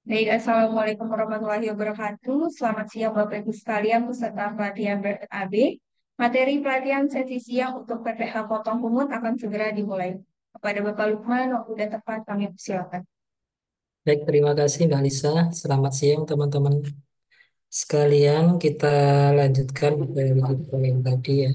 Baik, Assalamualaikum warahmatullahi wabarakatuh. Selamat siang Bapak Ibu sekalian peserta pelatihan BPAB. Materi pelatihan sesi siang untuk PPH Potong Kumut akan segera dimulai. Kepada Bapak Lukman, waktu dan tempat kami persilakan. Baik, terima kasih Mbak Lisa. Selamat siang teman-teman sekalian. Kita lanjutkan dari info yang tadi ya.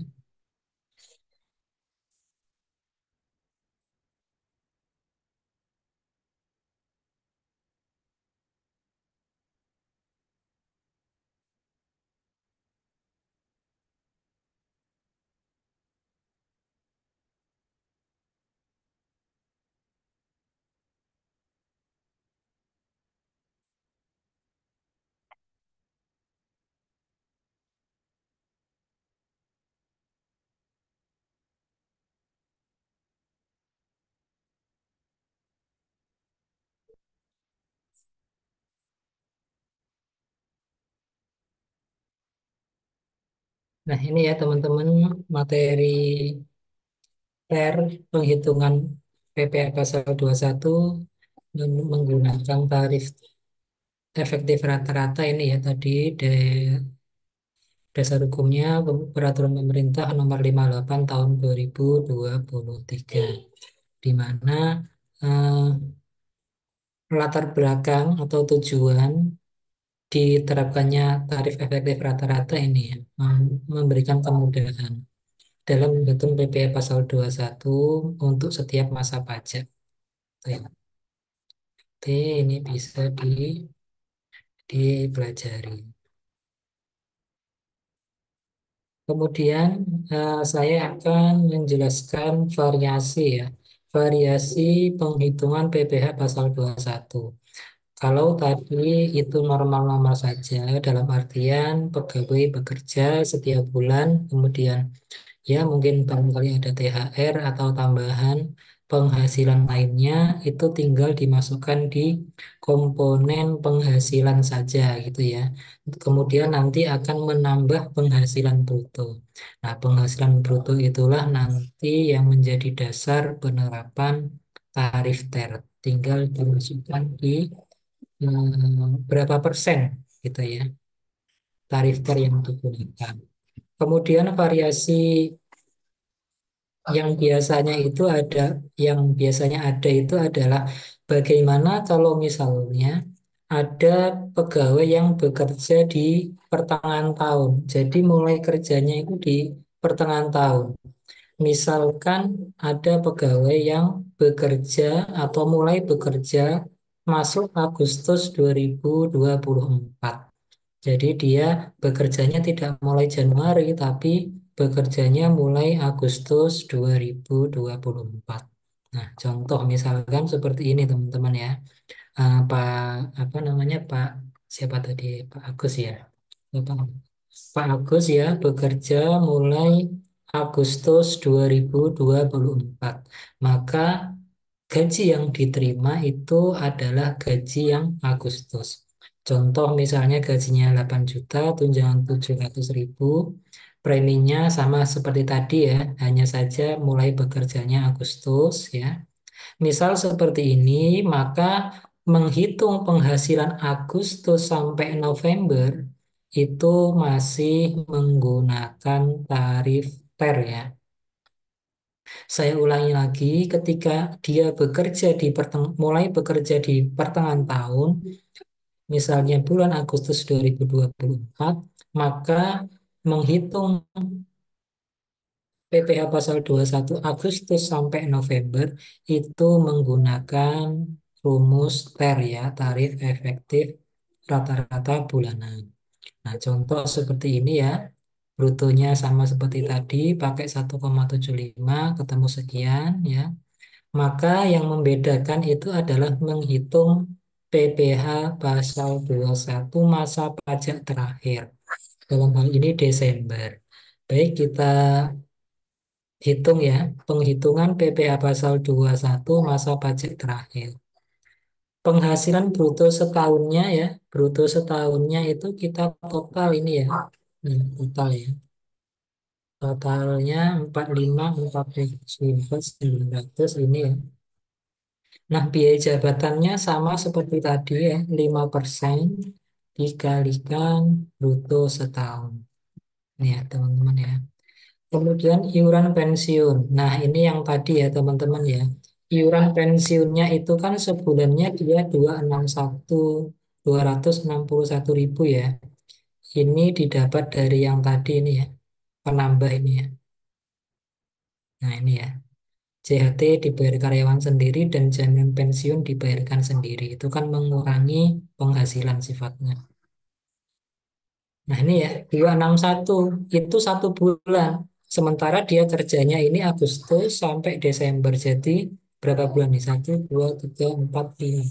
Nah, ini ya teman-teman materi PER penghitungan PPh pasal 21 menggunakan tarif efektif rata-rata ini ya tadi dasar hukumnya peraturan pemerintah nomor 58 tahun 2023 di mana eh, latar belakang atau tujuan diterapkannya tarif efektif rata-rata ini ya, memberikan kemudahan dalam menghitung PPh pasal 21 untuk setiap masa pajak. Tuh ya. Oke, ini bisa dipelajari. Kemudian saya akan menjelaskan variasi ya. Variasi penghitungan PPh pasal 21. Kalau tadi itu normal-normal saja, dalam artian pegawai bekerja setiap bulan, kemudian ya mungkin barangkali ada THR atau tambahan penghasilan lainnya, itu tinggal dimasukkan di komponen penghasilan saja gitu ya. Kemudian nanti akan menambah penghasilan bruto. Nah, penghasilan bruto itulah nanti yang menjadi dasar penerapan tarif TER. Tinggal dimasukkan di berapa persen gitu ya tarif TER yang digunakan. Kemudian variasi yang biasanya itu ada, yang biasanya ada itu adalah bagaimana kalau misalnya ada pegawai yang bekerja di pertengahan tahun. Jadi mulai kerjanya itu di pertengahan tahun. Misalkan ada pegawai yang bekerja atau mulai bekerja masuk Agustus 2024. Jadi dia bekerjanya tidak mulai Januari, tapi bekerjanya mulai Agustus 2024. Nah, contoh misalkan seperti ini teman-teman ya. Pak apa namanya Pak siapa tadi Pak Agus ya. Pak, Pak Agus ya bekerja mulai Agustus 2024. Maka gaji yang diterima itu adalah gaji yang Agustus. Contoh misalnya gajinya 8 juta, tunjangan 700.000, preminya sama seperti tadi ya, hanya saja mulai bekerjanya Agustus ya. Misal seperti ini, maka menghitung penghasilan Agustus sampai November itu masih menggunakan tarif PER ya. Saya ulangi lagi, ketika dia bekerja mulai bekerja di pertengahan tahun, misalnya bulan Agustus 2024, maka menghitung PPh pasal 21 Agustus sampai November itu menggunakan rumus TER ya, tarif efektif rata-rata bulanan. Nah, contoh seperti ini ya. Brutonya sama seperti tadi, pakai 1,75 ketemu sekian ya. Maka yang membedakan itu adalah menghitung PPh pasal 21 masa pajak terakhir. Dalam hal ini Desember. Baik, kita hitung ya, penghitungan PPh pasal 21 masa pajak terakhir. Penghasilan bruto setahunnya ya, bruto setahunnya itu kita total ini ya. Total ya. Totalnya 45, 49, 900 ini ya. Nah, biaya jabatannya sama seperti tadi ya, 5% dikalikan bruto setahun. Nih ya, teman-teman ya. Kemudian iuran pensiun. Nah, ini yang tadi ya, teman-teman ya. Iuran pensiunnya itu kan sebulannya dia 261 ribu ya. Ini didapat dari yang tadi ini ya, penambah ini ya. Nah, ini ya. CHT dibayar karyawan sendiri dan jaminan pensiun dibayarkan sendiri. Itu kan mengurangi penghasilan sifatnya. Nah ini ya, 261 itu 1 bulan. Sementara dia kerjanya ini Agustus sampai Desember. Jadi berapa bulan nih? 1, 2, 3, 4, 5.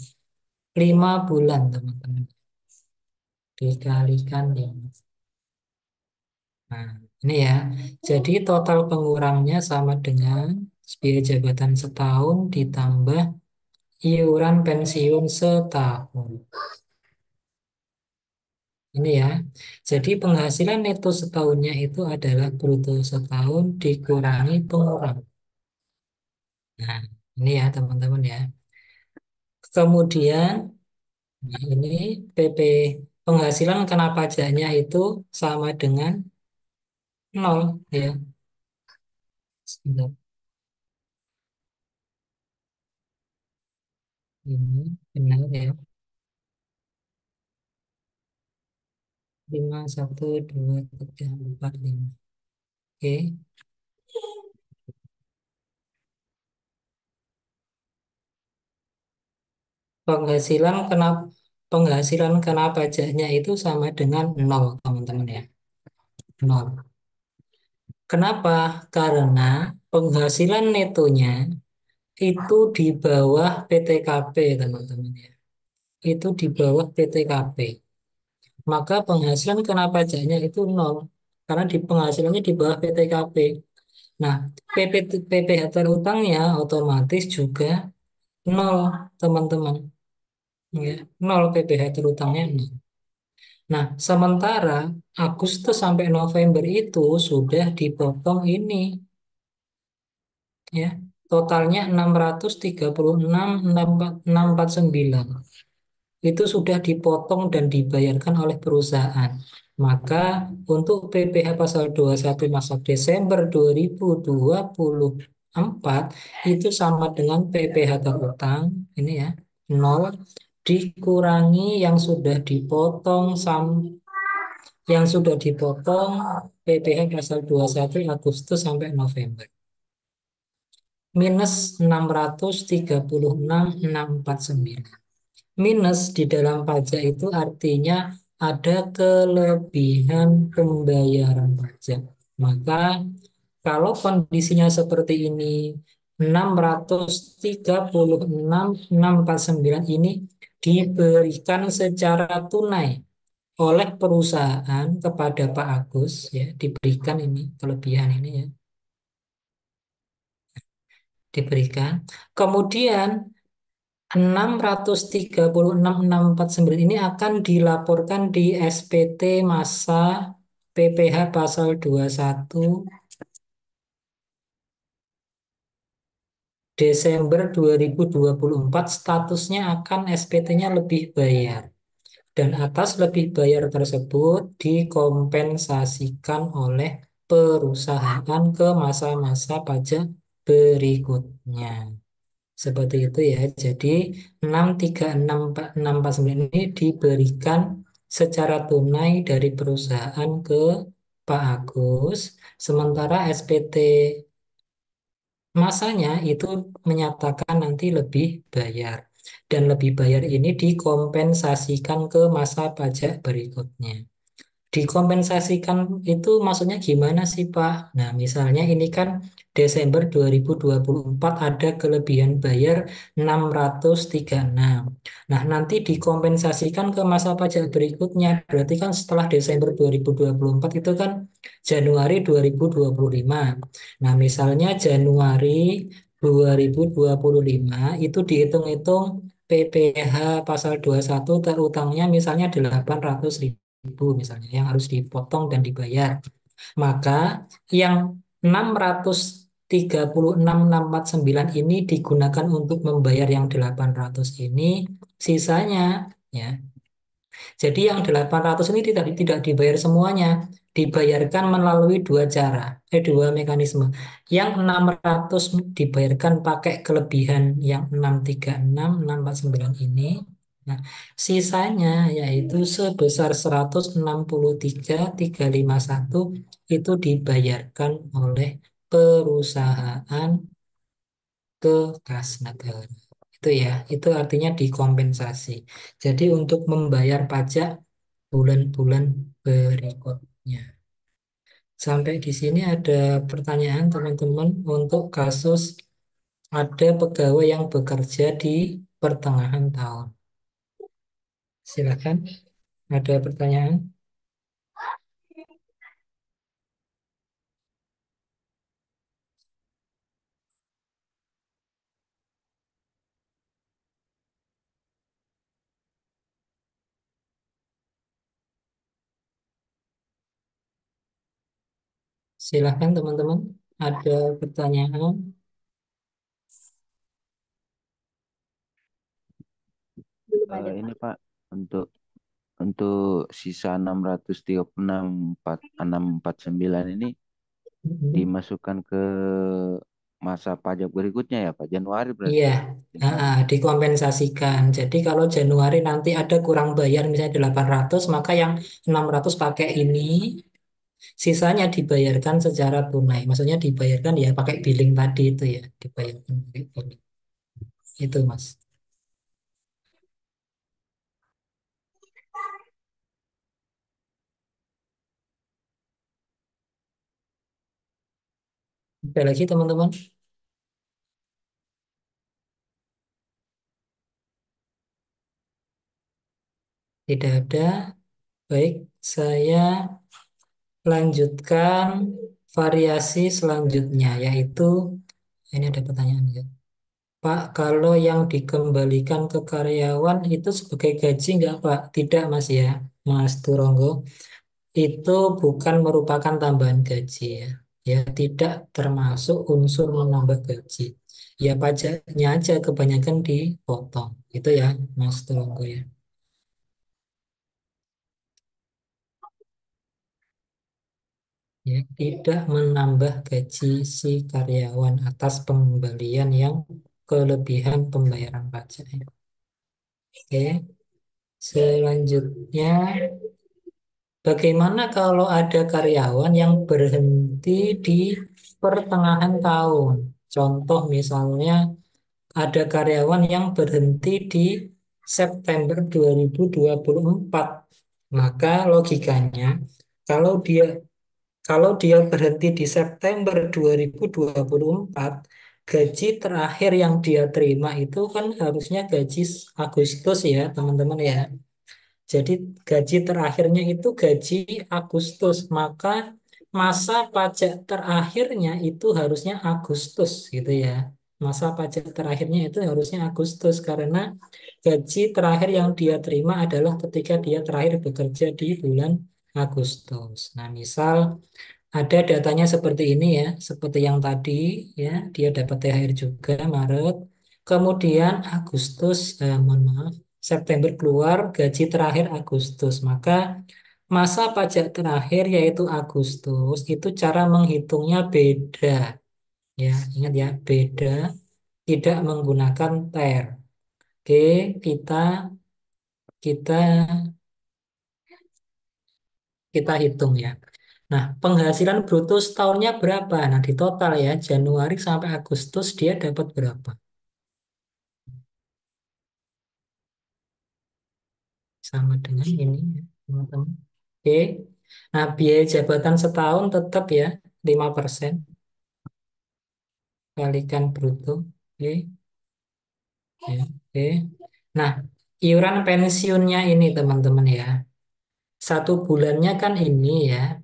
5 bulan teman-teman. Dikalikan 5. Nah ini ya. Jadi total pengurangnya sama dengan biaya jabatan setahun ditambah iuran pensiun setahun. Ini ya. Jadi penghasilan neto setahunnya itu adalah bruto setahun dikurangi pengurang. Nah, ini ya teman-teman ya. Kemudian nah ini PP penghasilan kena pajaknya itu sama dengan nol ya. Sebentar. Ini benar ya. 5, 1, 2, 3, 4, 5. Oke. Penghasilan kena penghasilan kena pajaknya itu sama dengan nol teman-teman ya. Nol. Kenapa? Karena penghasilan netonya itu di bawah PTKP, teman-teman ya. Itu di bawah PTKP. Maka penghasilan kena pajaknya itu nol. Karena di penghasilannya di bawah PTKP. Nah, PPh terutangnya otomatis juga nol, teman-teman. Ya, nol PPh terutangnya nol. Nah, sementara Agustus sampai November itu sudah dipotong ini ya. Totalnya 636.649 itu sudah dipotong dan dibayarkan oleh perusahaan. Maka untuk PPh pasal 21 masuk Desember 2024 itu sama dengan PPh terutang ini ya, nol dikurangi yang sudah dipotong PPh pasal 21 Agustus sampai November minus 636.649. Minus di dalam pajak itu artinya ada kelebihan pembayaran pajak. Maka kalau kondisinya seperti ini, 636.649 ini diberikan secara tunai oleh perusahaan kepada Pak Agus, ya, diberikan ini kelebihan ini ya, diberikan. Kemudian 636.649 ini akan dilaporkan di SPT masa PPh pasal 21 Desember 2024 statusnya akan SPT-nya lebih bayar. Dan atas lebih bayar tersebut dikompensasikan oleh perusahaan ke masa-masa pajak berikutnya. Seperti itu ya. Jadi 636.649 ini diberikan secara tunai dari perusahaan ke Pak Agus, sementara SPT masanya itu menyatakan nanti lebih bayar. Dan lebih bayar ini dikompensasikan ke masa pajak berikutnya. Dikompensasikan itu maksudnya gimana sih Pak? Nah, misalnya ini kan Desember 2024 ada kelebihan bayar 636. Nah, nanti dikompensasikan ke masa pajak berikutnya. Berarti kan setelah Desember 2024 itu kan Januari 2025. Nah, misalnya Januari 2025 itu dihitung-hitung PPh pasal 21 terutangnya misalnya 800.000 misalnya yang harus dipotong dan dibayar. Maka yang 600 36.649 ini digunakan untuk membayar yang 800 ini, sisanya ya. Jadi yang 800 ini tidak dibayar semuanya, dibayarkan melalui dua mekanisme. Yang 600 dibayarkan pakai kelebihan yang 636, 649 ini. Nah, sisanya yaitu sebesar 163.351 itu dibayarkan oleh perusahaan ke kas negara. Itu ya, itu artinya dikompensasi. Jadi untuk membayar pajak bulan-bulan berikutnya. Sampai di sini ada pertanyaan teman-teman untuk kasus ada pegawai yang bekerja di pertengahan tahun. Silakan, ada pertanyaan? Silakan teman-teman, ada pertanyaan? Belum ada, Ini Pak. Pak, untuk sisa 636.449 ini Mhm. dimasukkan ke masa pajak berikutnya ya Pak, Januari berarti Iya, ya. Januari. dikompensasikan. Jadi kalau Januari nanti ada kurang bayar misalnya 800, maka yang 600 pakai ini, sisanya dibayarkan secara tunai. Maksudnya dibayarkan ya pakai billing tadi itu ya, dibayarkan pakai billing. Itu Mas. Ada lagi teman-teman? Tidak ada. Baik, saya lanjutkan variasi selanjutnya, yaitu ini ada pertanyaan ya. Pak, kalau yang dikembalikan ke karyawan itu sebagai gaji nggak Pak? Tidak Mas ya, Mas Turonggo. Itu bukan merupakan tambahan gaji ya. Ya, tidak termasuk unsur menambah gaji. Ya, pajaknya aja kebanyakan dipotong. Itu ya, Mas Turonggo ya. Ya, tidak menambah gaji si karyawan atas pengembalian yang kelebihan pembayaran pajak. Ya. Oke, selanjutnya bagaimana kalau ada karyawan yang berhenti di pertengahan tahun? Contoh misalnya ada karyawan yang berhenti di September 2024. Maka logikanya kalau dia berhenti di September 2024, gaji terakhir yang dia terima itu kan harusnya gaji Agustus ya, teman-teman ya. Jadi gaji terakhirnya itu gaji Agustus, maka masa pajak terakhirnya itu harusnya Agustus gitu ya. Masa pajak terakhirnya itu harusnya Agustus karena gaji terakhir yang dia terima adalah ketika dia terakhir bekerja di bulan Agustus. Nah, misal ada datanya seperti ini ya, seperti yang tadi ya, dia dapat THR juga Maret, kemudian Agustus, mohon maaf, September keluar gaji terakhir Agustus, maka masa pajak terakhir yaitu Agustus itu cara menghitungnya beda ya, ingat ya beda, tidak menggunakan TER. Oke, kita kita kita hitung ya. Nah, penghasilan bruto setahunnya berapa? Nah, di total ya, Januari sampai Agustus dia dapat berapa? Sama dengan ini ya, teman-teman. Oke. Nah, biaya jabatan setahun tetap ya, 5% kalikan bruto. Oke. Ya, oke. Nah, iuran pensiunnya ini teman-teman ya. Satu bulannya kan ini ya.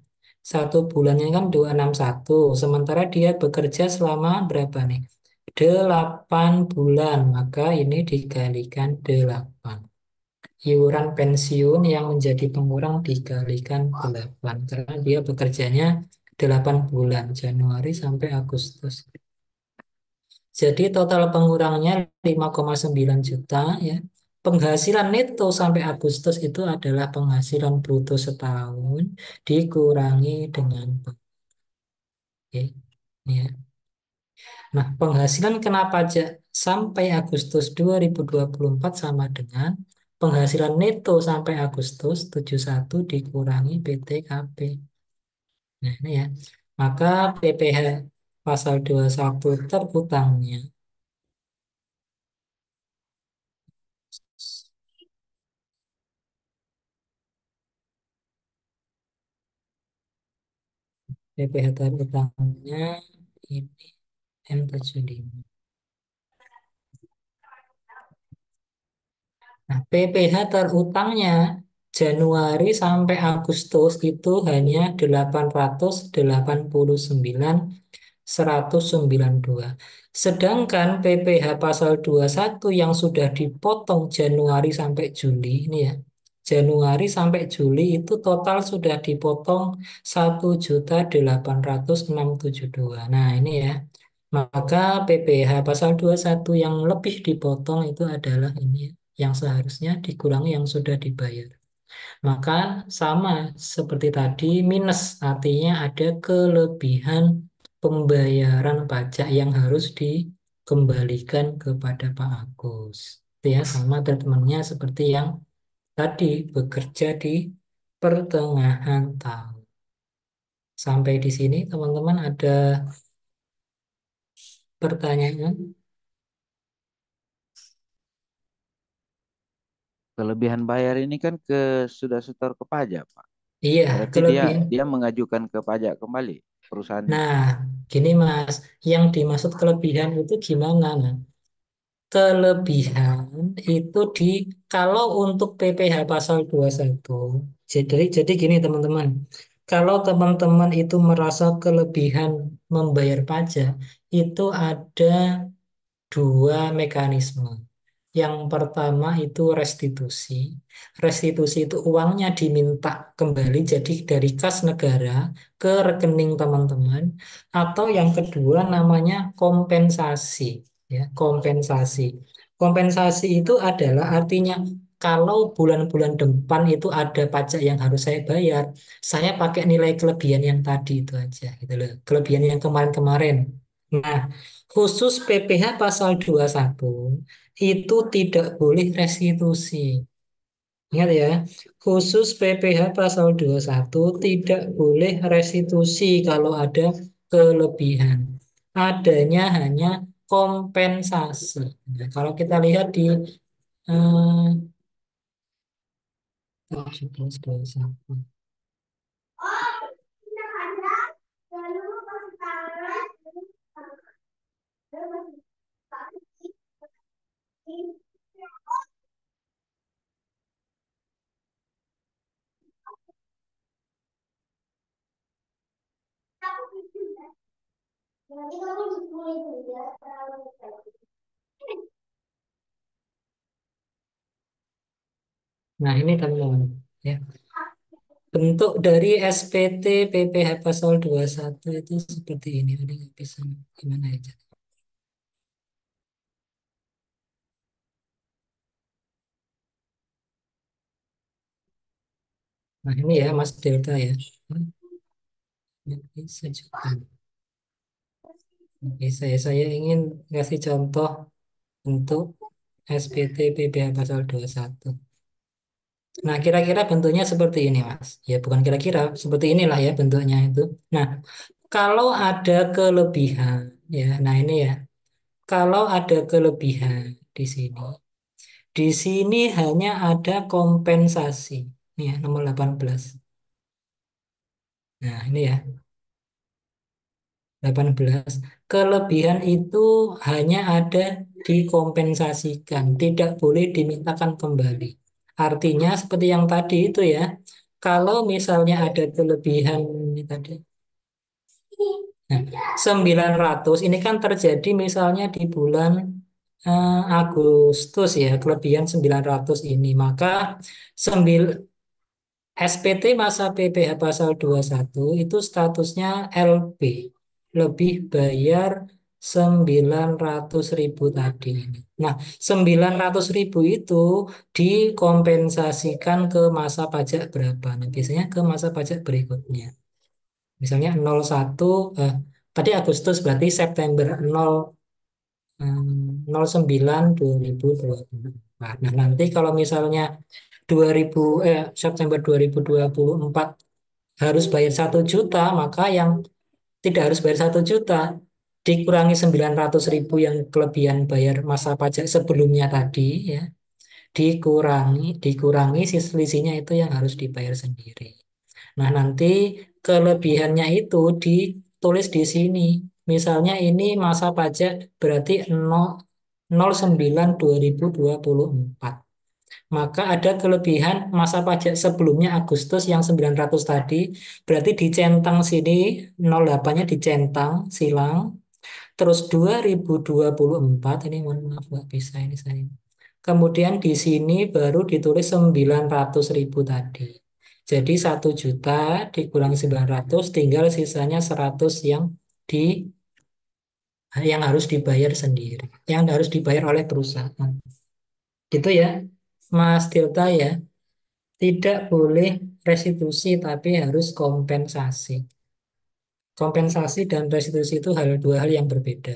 Satu bulannya kan 261. Sementara dia bekerja selama berapa nih? 8 bulan. Maka ini dikalikan 8. Iuran pensiun yang menjadi pengurang dikalikan 8. Karena dia bekerjanya 8 bulan, Januari sampai Agustus. Jadi total pengurangannya 5,9 juta ya. Penghasilan neto sampai Agustus itu adalah penghasilan bruto setahun dikurangi dengan oke, ya. Nah, penghasilan kena pajak sampai Agustus 2024 sama dengan penghasilan neto sampai Agustus 71 dikurangi PTKP. Nah, ini ya. Maka PPh pasal 21 terutangnya PPh terutangnya ini M75. Nah, PPh terutangnya Januari sampai Agustus itu hanya 889.192. Sedangkan PPh pasal 21 yang sudah dipotong Januari sampai Juli ini ya. Januari sampai Juli itu total sudah dipotong 1.806.072. Nah, ini ya. Maka PPh pasal 21 yang lebih dipotong itu adalah ini ya, yang seharusnya dikurangi yang sudah dibayar. Maka sama seperti tadi minus artinya ada kelebihan pembayaran pajak yang harus dikembalikan kepada Pak Agus. Itu ya sama treatmentnya seperti yang tadi bekerja di pertengahan tahun. Sampai di sini teman-teman ada pertanyaan? Kelebihan bayar ini kan sudah setor ke pajak, Pak. Iya, Berarti dia kelebihan. dia mengajukan ke pajak kembali perusahaannya. Nah, gini Mas, yang dimaksud kelebihan itu gimana? Nah, kelebihan itu kalau untuk PPh pasal 21. Jadi gini teman-teman. Kalau teman-teman itu merasa kelebihan membayar pajak, itu ada dua mekanisme. Yang pertama itu restitusi. Restitusi itu uangnya diminta kembali jadi dari kas negara ke rekening teman-teman. Atau yang kedua namanya kompensasi. Ya, kompensasi. Kompensasi itu adalah artinya kalau bulan-bulan depan itu ada pajak yang harus saya bayar, saya pakai nilai kelebihan yang tadi itu aja gitu loh. Kelebihan yang kemarin-kemarin. Nah, khusus PPh pasal 21 itu tidak boleh restitusi. Ingat ya, khusus PPh pasal 21 tidak boleh restitusi kalau ada kelebihan. Adanya hanya kompensasi. Nah, kalau kita lihat di 1721. Nah, ini teman-teman ya. Bentuk dari SPT PPh pasal 21 itu seperti ini. Ini nggak bisa gimana aja. Nah, ini ya Mas Delta ya. Ini sejuta. Oke, saya ingin kasih contoh untuk SPT PPh pasal 21. Nah, kira-kira bentuknya seperti ini, Mas. Ya, bukan kira-kira, seperti inilah ya bentuknya itu. Nah, kalau ada kelebihan, ya, nah ini ya, kalau ada kelebihan di sini, di sini hanya ada kompensasi. Ini ya, nomor 18. Nah, ini ya, 18. Kelebihan itu hanya ada dikompensasikan, tidak boleh dimintakan kembali. Artinya seperti yang tadi itu ya, kalau misalnya ada kelebihan ini tadi, nah, 900 ini kan terjadi misalnya di bulan Agustus ya, kelebihan 900 ini, maka SPT masa PPh pasal 21 itu statusnya LB, lebih bayar 900.000 tadi. Nah, 900.000 itu dikompensasikan ke masa pajak berapa? Nah, biasanya ke masa pajak berikutnya. Misalnya 01, tadi Agustus berarti September 09 2024. Nah, nanti kalau misalnya 2000 September 2024 harus bayar 1 juta, maka yang tidak harus bayar 1 juta dikurangi 900.000 yang kelebihan bayar masa pajak sebelumnya tadi ya, dikurangi selisihnya itu yang harus dibayar sendiri. Nah, nanti kelebihannya itu ditulis di sini. Misalnya ini masa pajak berarti 09/2024. Maka ada kelebihan masa pajak sebelumnya Agustus yang 900 tadi, berarti dicentang sini 08-nya dicentang silang, terus 2024 ini mohon maaf nggak bisa ini saya. Kemudian di sini baru ditulis 900.000 tadi. Jadi 1 juta dikurangi 900 tinggal sisanya 100 yang harus dibayar sendiri, yang harus dibayar oleh perusahaan. Gitu ya, Mas Tilta ya. Tidak boleh restitusi, tapi harus kompensasi. Kompensasi dan restitusi itu dua hal yang berbeda.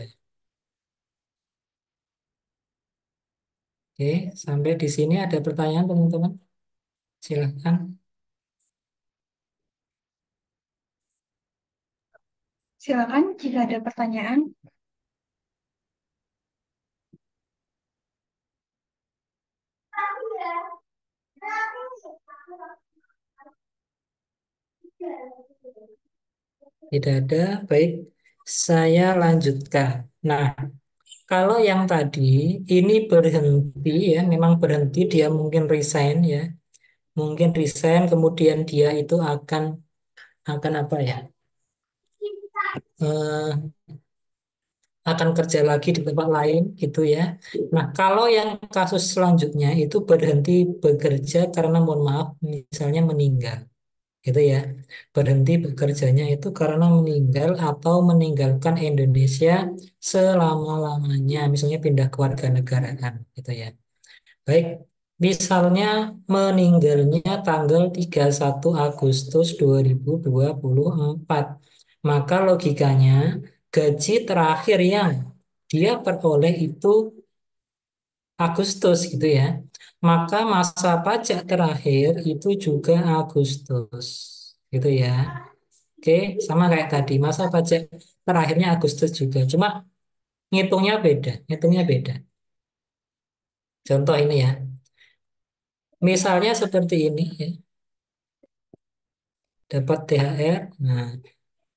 Oke, sampai di sini ada pertanyaan teman-teman? Silahkan. Silakan jika ada pertanyaan. Tidak ada, baik. Saya lanjutkan. Nah, kalau yang tadi ini berhenti ya, memang berhenti, dia mungkin resign ya. Mungkin resign, kemudian dia itu akan apa ya? Eh, akan kerja lagi di tempat lain gitu ya. Nah, kalau yang kasus selanjutnya itu berhenti bekerja karena mohon maaf misalnya meninggal gitu ya. Berhenti bekerjanya itu karena meninggal atau meninggalkan Indonesia selama-lamanya, misalnya pindah kewarganegaraan gitu ya. Baik, misalnya meninggalnya tanggal 31 Agustus 2024. Maka logikanya gaji terakhir yang dia peroleh itu Agustus gitu ya. Maka masa pajak terakhir itu juga Agustus gitu ya. Oke, sama kayak tadi masa pajak terakhirnya Agustus juga. Cuma ngitungnya beda. Contoh ini ya. Misalnya seperti ini ya. Dapat THR. Nah,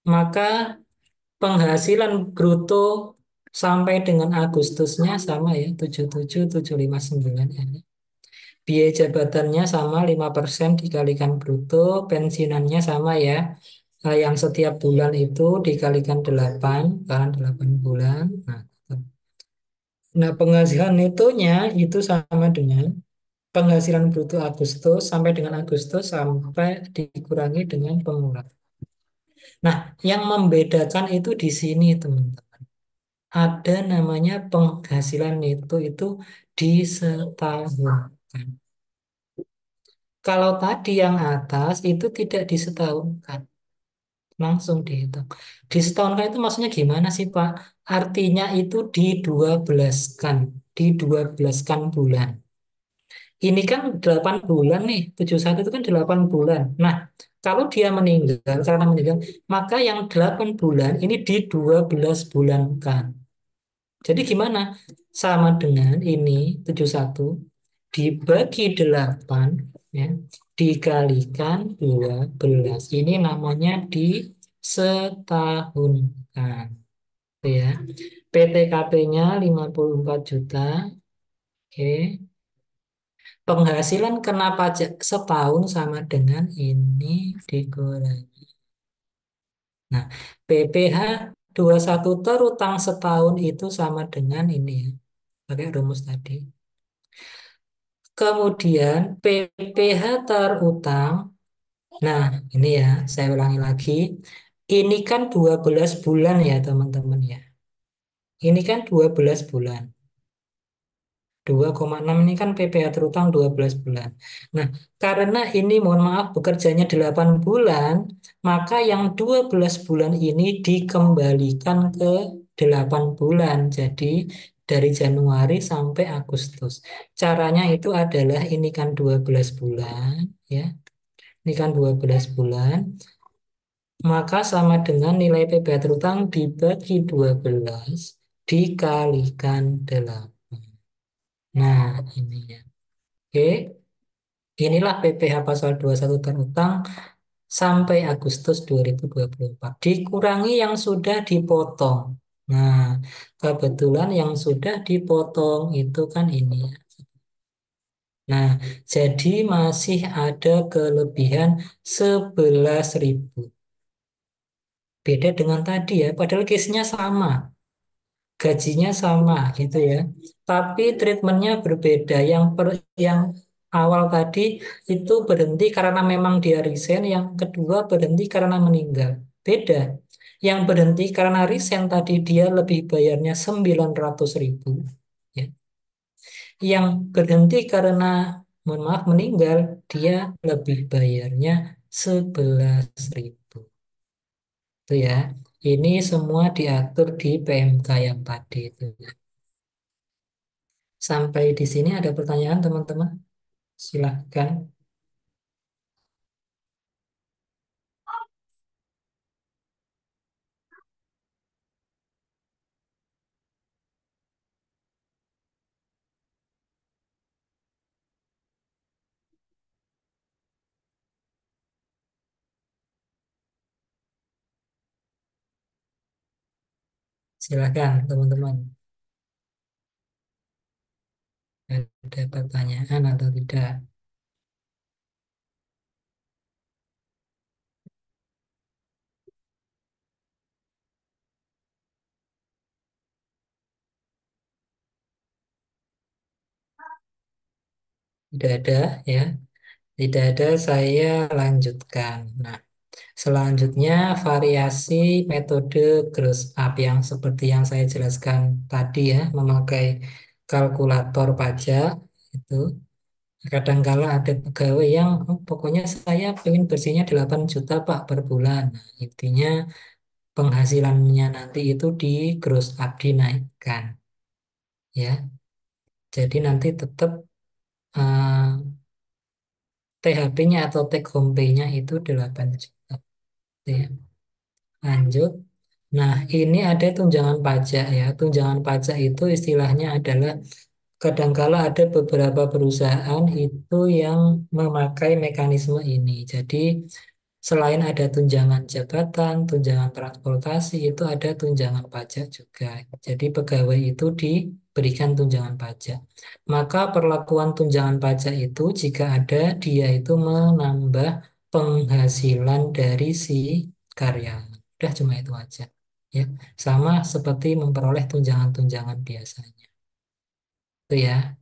maka penghasilan bruto sampai dengan Agustusnya sama ya, 77.759 ya. Biaya jabatannya sama 5% dikalikan bruto, pensiunannya sama ya. Yang setiap bulan itu dikalikan 8 kan 8 bulan. Nah, penghasilan netonya itu sama dengan penghasilan bruto Agustus sampai dengan Agustus sampai dikurangi dengan pengurangan. Nah, yang membedakan itu di sini, teman-teman. Ada namanya penghasilan neto itu disetahunkan. Kalau tadi yang atas itu tidak disetahunkan, langsung dihitung. Disetahunkan itu maksudnya gimana sih, Pak? Artinya itu di 12-kan bulan. Ini kan 8 bulan nih, 71 itu kan 8 bulan. Nah, kalau dia meninggal, karena meninggal, maka yang 8 bulan ini di 12 bulankan. Jadi gimana? Sama dengan ini 71 dibagi 8 ya, dikalikan 12. Ini namanya disetahunkan. Gitu ya. PTKP-nya 54 juta. Oke. Penghasilan kena pajak setahun sama dengan ini dikurangi. Nah, PPh 21 terutang setahun itu sama dengan ini ya. Pakai rumus tadi. Kemudian PPh terutang Nah, ini ya, saya ulangi lagi. Ini kan 12 bulan ya, teman-teman ya. Ini kan 12 bulan. 2,6 ini kan PPh terutang 12 bulan. Nah, karena ini mohon maaf bekerjanya 8 bulan, maka yang 12 bulan ini dikembalikan ke 8 bulan. Jadi dari Januari sampai Agustus. Caranya itu adalah ini kan 12 bulan, ya. Ini kan 12 bulan, maka sama dengan nilai PPh terutang dibagi 12 dikalikan 8. Nah, ini ya. Oke. Inilah PPh pasal 21 terutang sampai Agustus 2024. Dikurangi yang sudah dipotong. Nah, kebetulan yang sudah dipotong itu kan ini ya. Nah, jadi masih ada kelebihan 11.000. Beda dengan tadi ya, padahal case-nya sama. Gajinya sama gitu ya. Tapi treatmentnya berbeda. Yang awal tadi itu berhenti karena memang dia resign, yang kedua berhenti karena meninggal. Beda. Yang berhenti karena resign tadi dia lebih bayarnya 900.000. Ya. Yang berhenti karena mohon maaf meninggal dia lebih bayarnya 11.000. Itu ya. Ini semua diatur di PMK yang tadi itu. Sampai di sini ada pertanyaan teman-teman? Silahkan. Silahkan teman-teman. Ada pertanyaan atau tidak? Tidak ada ya. Tidak ada, saya lanjutkan. Nah, selanjutnya variasi metode gross up yang seperti yang saya jelaskan tadi ya, memakai kalkulator pajak itu. Kadangkala ada pegawai yang pokoknya saya pengen bersihnya 8 juta Pak per bulan. Nah, intinya penghasilannya nanti itu di gross up dinaikkan ya. Jadi nanti tetap THP-nya atau take home pay-nya itu 8 juta ya. Lanjut. Nah, ini ada tunjangan pajak ya. Tunjangan pajak itu istilahnya adalah kadangkala ada beberapa perusahaan itu yang memakai mekanisme ini. Jadi selain ada tunjangan jabatan, tunjangan transportasi, itu ada tunjangan pajak juga. Jadi pegawai itu diberikan tunjangan pajak. Maka perlakuan tunjangan pajak itu jika ada, dia itu menambah penghasilan dari si karyawan. Udah cuma itu aja. Ya, sama seperti memperoleh tunjangan-tunjangan biasanya. Itu ya.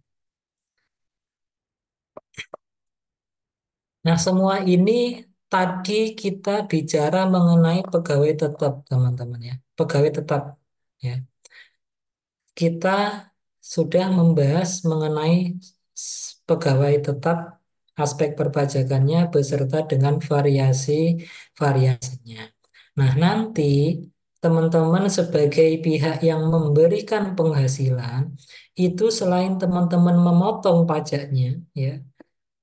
Nah, semua ini tadi kita bicara mengenai pegawai tetap, teman-teman ya. Pegawai tetap ya. Kita sudah membahas mengenai pegawai tetap, aspek perpajakannya beserta dengan variasi-variasinya. Nah, nanti teman-teman sebagai pihak yang memberikan penghasilan itu selain teman-teman memotong pajaknya ya,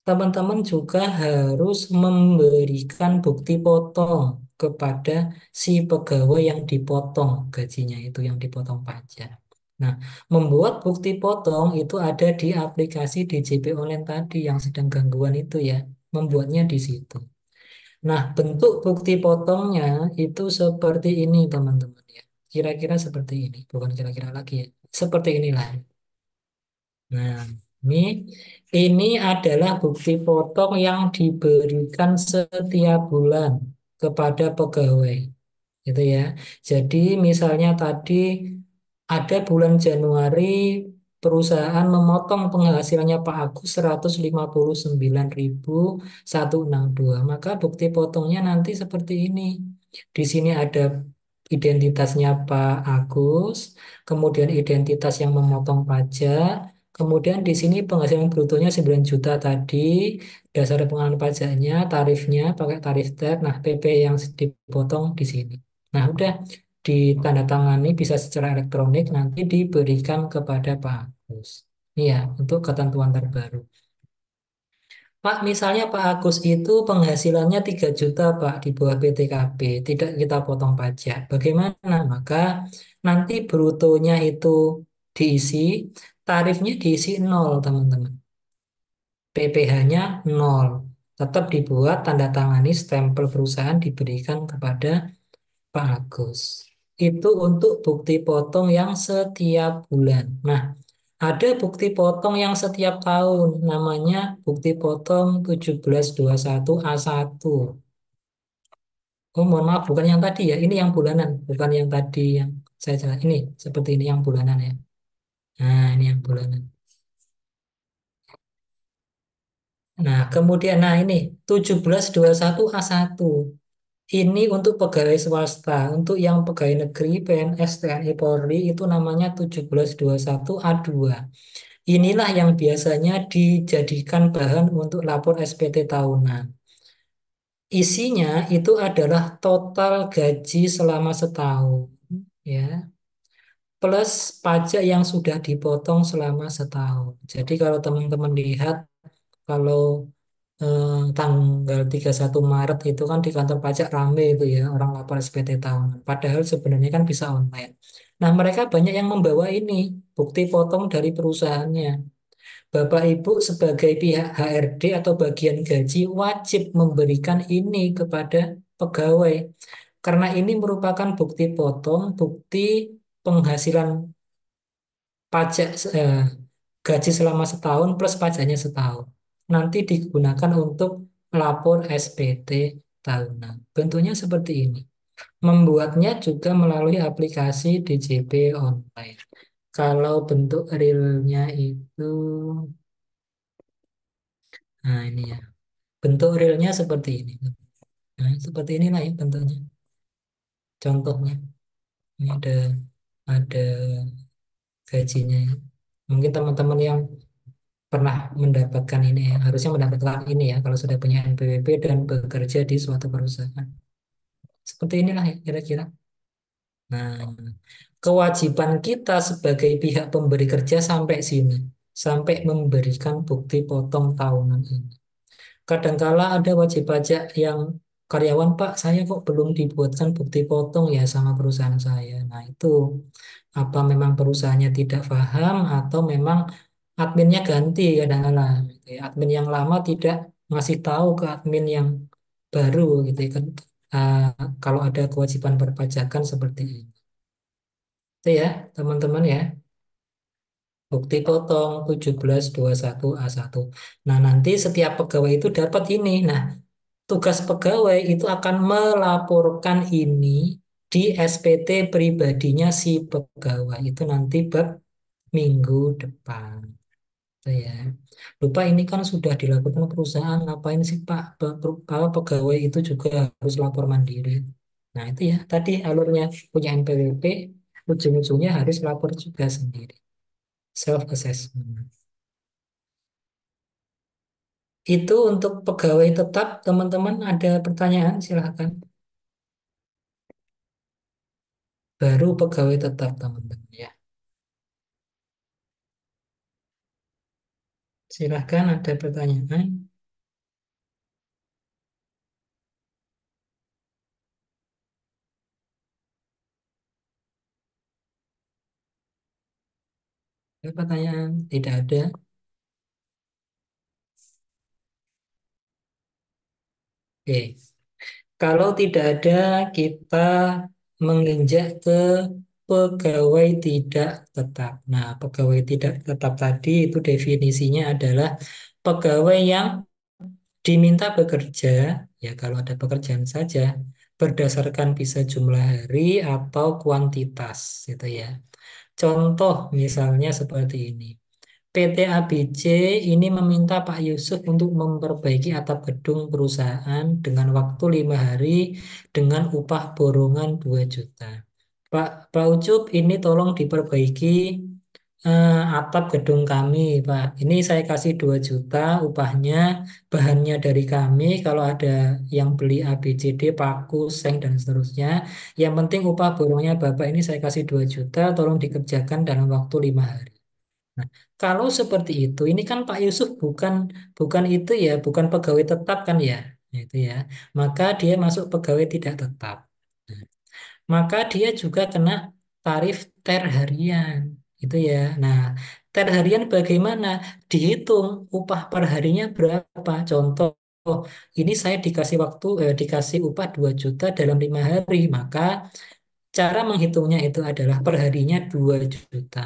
teman-teman juga harus memberikan bukti potong kepada si pegawai yang dipotong gajinya itu, yang dipotong pajak. Nah, membuat bukti potong itu ada di aplikasi DJP online tadi yang sedang gangguan itu ya, membuatnya di situ. Nah, bentuk bukti potongnya itu seperti ini teman-teman ya. Kira-kira seperti ini, bukan kira-kira lagi ya. Seperti inilah. Nah, ini adalah bukti potong yang diberikan setiap bulan kepada pegawai, gitu ya. Jadi misalnya tadi ada bulan Januari perusahaan memotong penghasilannya Pak Agus 159.162. Maka bukti potongnya nanti seperti ini. Di sini ada identitasnya Pak Agus, kemudian identitas yang memotong pajak, kemudian di sini penghasilan brutonya 9 juta tadi, dasar pengenalan pajaknya, tarifnya pakai tarif TER, nah PP yang dipotong di sini. Nah, udah ditandatangani bisa secara elektronik nanti diberikan kepada Pak Agus. Ini ya, untuk ketentuan terbaru. Pak, misalnya Pak Agus itu penghasilannya 3 juta Pak di bawah PTKB, tidak kita potong pajak. Bagaimana? Maka nanti brutonya itu diisi, tarifnya diisi nol teman-teman. PPh-nya nol. Tetap dibuat tanda tangani stempel perusahaan diberikan kepada Pak Agus. Itu untuk bukti potong yang setiap bulan. Nah, ada bukti potong yang setiap tahun, namanya bukti potong 1721A1. Oh, mohon maaf, bukan yang tadi ya. Ini yang bulanan, bukan yang tadi yang saya jelas. Ini seperti ini yang bulanan ya. Nah, ini yang bulanan. Nah, kemudian ini 1721A1. Ini untuk pegawai swasta, untuk yang pegawai negeri, PNS, TNI, Polri itu namanya 1721A2. Inilah yang biasanya dijadikan bahan untuk lapor SPT tahunan. Isinya itu adalah total gaji selama setahun, ya, plus pajak yang sudah dipotong selama setahun. Jadi kalau teman-teman lihat, kalau tanggal 31 Maret itu kan di kantor pajak rame itu ya, orang lapor SPT tahunan. Padahal sebenarnya kan bisa online. Nah, mereka banyak yang membawa ini, bukti potong dari perusahaannya. Bapak Ibu sebagai pihak HRD atau bagian gaji wajib memberikan ini kepada pegawai. Karena ini merupakan bukti potong, bukti penghasilan pajak gaji selama setahun plus pajaknya setahun. Nanti digunakan untuk lapor SPT tahunan. Bentuknya seperti ini. Membuatnya juga melalui aplikasi DJP online. Kalau bentuk realnya itu, nah ini ya. Bentuk realnya seperti ini. Nah, seperti inilah ya bentuknya. Contohnya, ini ada gajinya ya. Mungkin teman-teman yang pernah mendapatkan ini ya, harusnya mendapatkan ini ya kalau sudah punya NPWP dan bekerja di suatu perusahaan. Seperti inilah ya kira-kira. Nah, kewajiban kita sebagai pihak pemberi kerja sampai sini, sampai memberikan bukti potong tahunan ini. Kadangkala ada wajib pajak yang karyawan, Pak, saya kok belum dibuatkan bukti potong ya sama perusahaan saya. Nah, itu apa memang perusahaannya tidak paham atau memang adminnya ganti kadang-kala gitu ya. Admin yang lama tidak ngasih tahu ke admin yang baru gitu ya kan. Ah, kalau ada kewajiban perpajakan seperti ini. Itu ya, teman-teman ya. Bukti potong 1721A1. Nah, nanti setiap pegawai itu dapat ini. Nah, tugas pegawai itu akan melaporkan ini di SPT pribadinya si pegawai. Itu nanti bab minggu depan. Gitu ya. Lupa ini kan sudah dilakukan perusahaan, ngapain sih Pak? Pegawai itu juga harus lapor mandiri. Nah, itu ya, tadi alurnya punya NPWP, ujung-ujungnya harus lapor juga sendiri. Self-assessment. Itu untuk pegawai tetap, teman-teman ada pertanyaan, silahkan. Baru pegawai tetap, teman-teman ya. Silahkan ada pertanyaan. Ada pertanyaan? Tidak ada. Oke. Kalau tidak ada, kita menginjak ke pegawai tidak tetap. Nah, pegawai tidak tetap tadi itu definisinya adalah pegawai yang diminta bekerja, ya kalau ada pekerjaan saja, berdasarkan bisa jumlah hari atau kuantitas, gitu ya. Contoh misalnya seperti ini. PT ABC ini meminta Pak Yusuf untuk memperbaiki atap gedung perusahaan dengan waktu 5 hari dengan upah borongan 2 juta. Pak Ucup, ini tolong diperbaiki atap gedung kami, Pak. Ini saya kasih 2 juta upahnya, bahannya dari kami. Kalau ada yang beli ABCD, paku, seng, dan seterusnya. Yang penting upah borongnya Bapak ini saya kasih 2 juta, tolong dikerjakan dalam waktu 5 hari. Nah, kalau seperti itu, ini kan Pak Yusuf bukan bukan itu ya, bukan pegawai tetap kan ya, itu ya. Maka dia masuk pegawai tidak tetap. Nah, maka dia juga kena tarif ter harian, itu ya. Nah, ter harian bagaimana? Dihitung upah per harinya berapa? Contoh, ini saya dikasih dikasih upah 2 juta dalam 5 hari, maka cara menghitungnya itu adalah per harinya 2 juta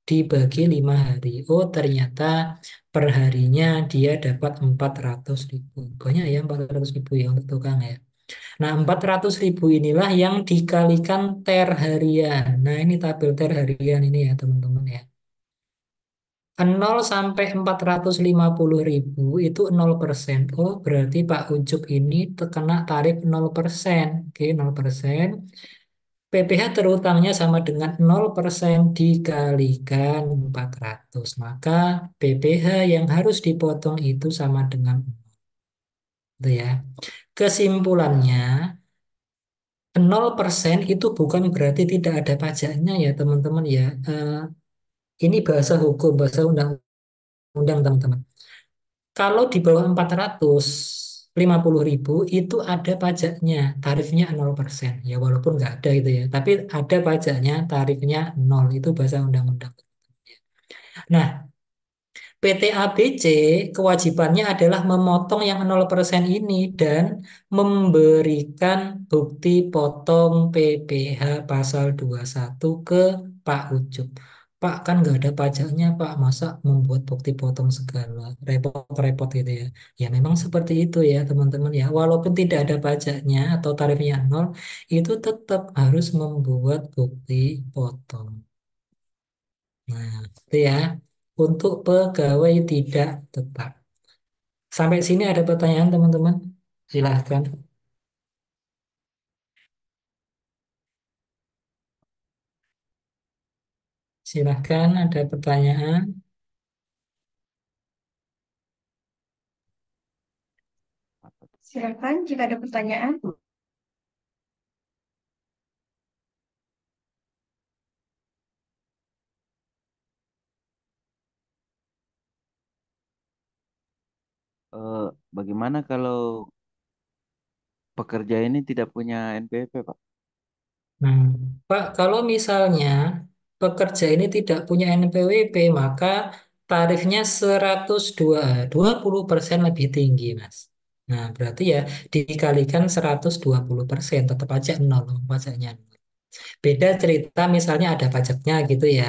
dibagi 5 hari. Oh, ternyata perharinya dia dapat 400.000. Banyak ya 400.000 ya untuk tukang ya. Nah, 400.000 inilah yang dikalikan ter harian. Nah, ini tabel ter harian ini ya teman-teman ya. 0 sampai 450.000 itu 0%. Oh, berarti Pak Ucup ini terkena tarif 0%. Oke, 0%. PPh terutangnya sama dengan 0% dikalikan 400. Maka PPh yang harus dipotong itu sama dengan 0. Itu ya. Kesimpulannya, 0% itu bukan berarti tidak ada pajaknya ya teman-teman ya. Ini bahasa hukum, bahasa undang-undang teman-teman. Kalau di bawah 450.000 itu ada pajaknya, tarifnya 0%. Ya walaupun nggak ada itu ya, tapi ada pajaknya, tarifnya 0. Itu bahasa undang-undang. Nah, PT ABC kewajibannya adalah memotong yang 0% ini dan memberikan bukti potong PPh pasal 21 ke Pak Ucup. Pak, kan nggak ada pajaknya, Pak. Masa membuat bukti potong segala? Repot-repot gitu ya. Ya memang seperti itu ya teman-teman ya. Walaupun tidak ada pajaknya atau tarifnya 0, itu tetap harus membuat bukti potong. Nah, itu ya. Untuk pegawai tidak tetap. Sampai sini ada pertanyaan teman-teman? Silahkan. Silahkan ada pertanyaan. Silakan jika ada pertanyaan. Eh, Bagaimana kalau pekerja ini tidak punya NPWP, Pak? Nah, Pak, kalau misalnya pekerja ini tidak punya NPWP, maka tarifnya 120% lebih tinggi, Mas. Nah, berarti ya dikalikan 120%, tetap aja nol pajaknya. Beda cerita misalnya ada pajaknya gitu ya.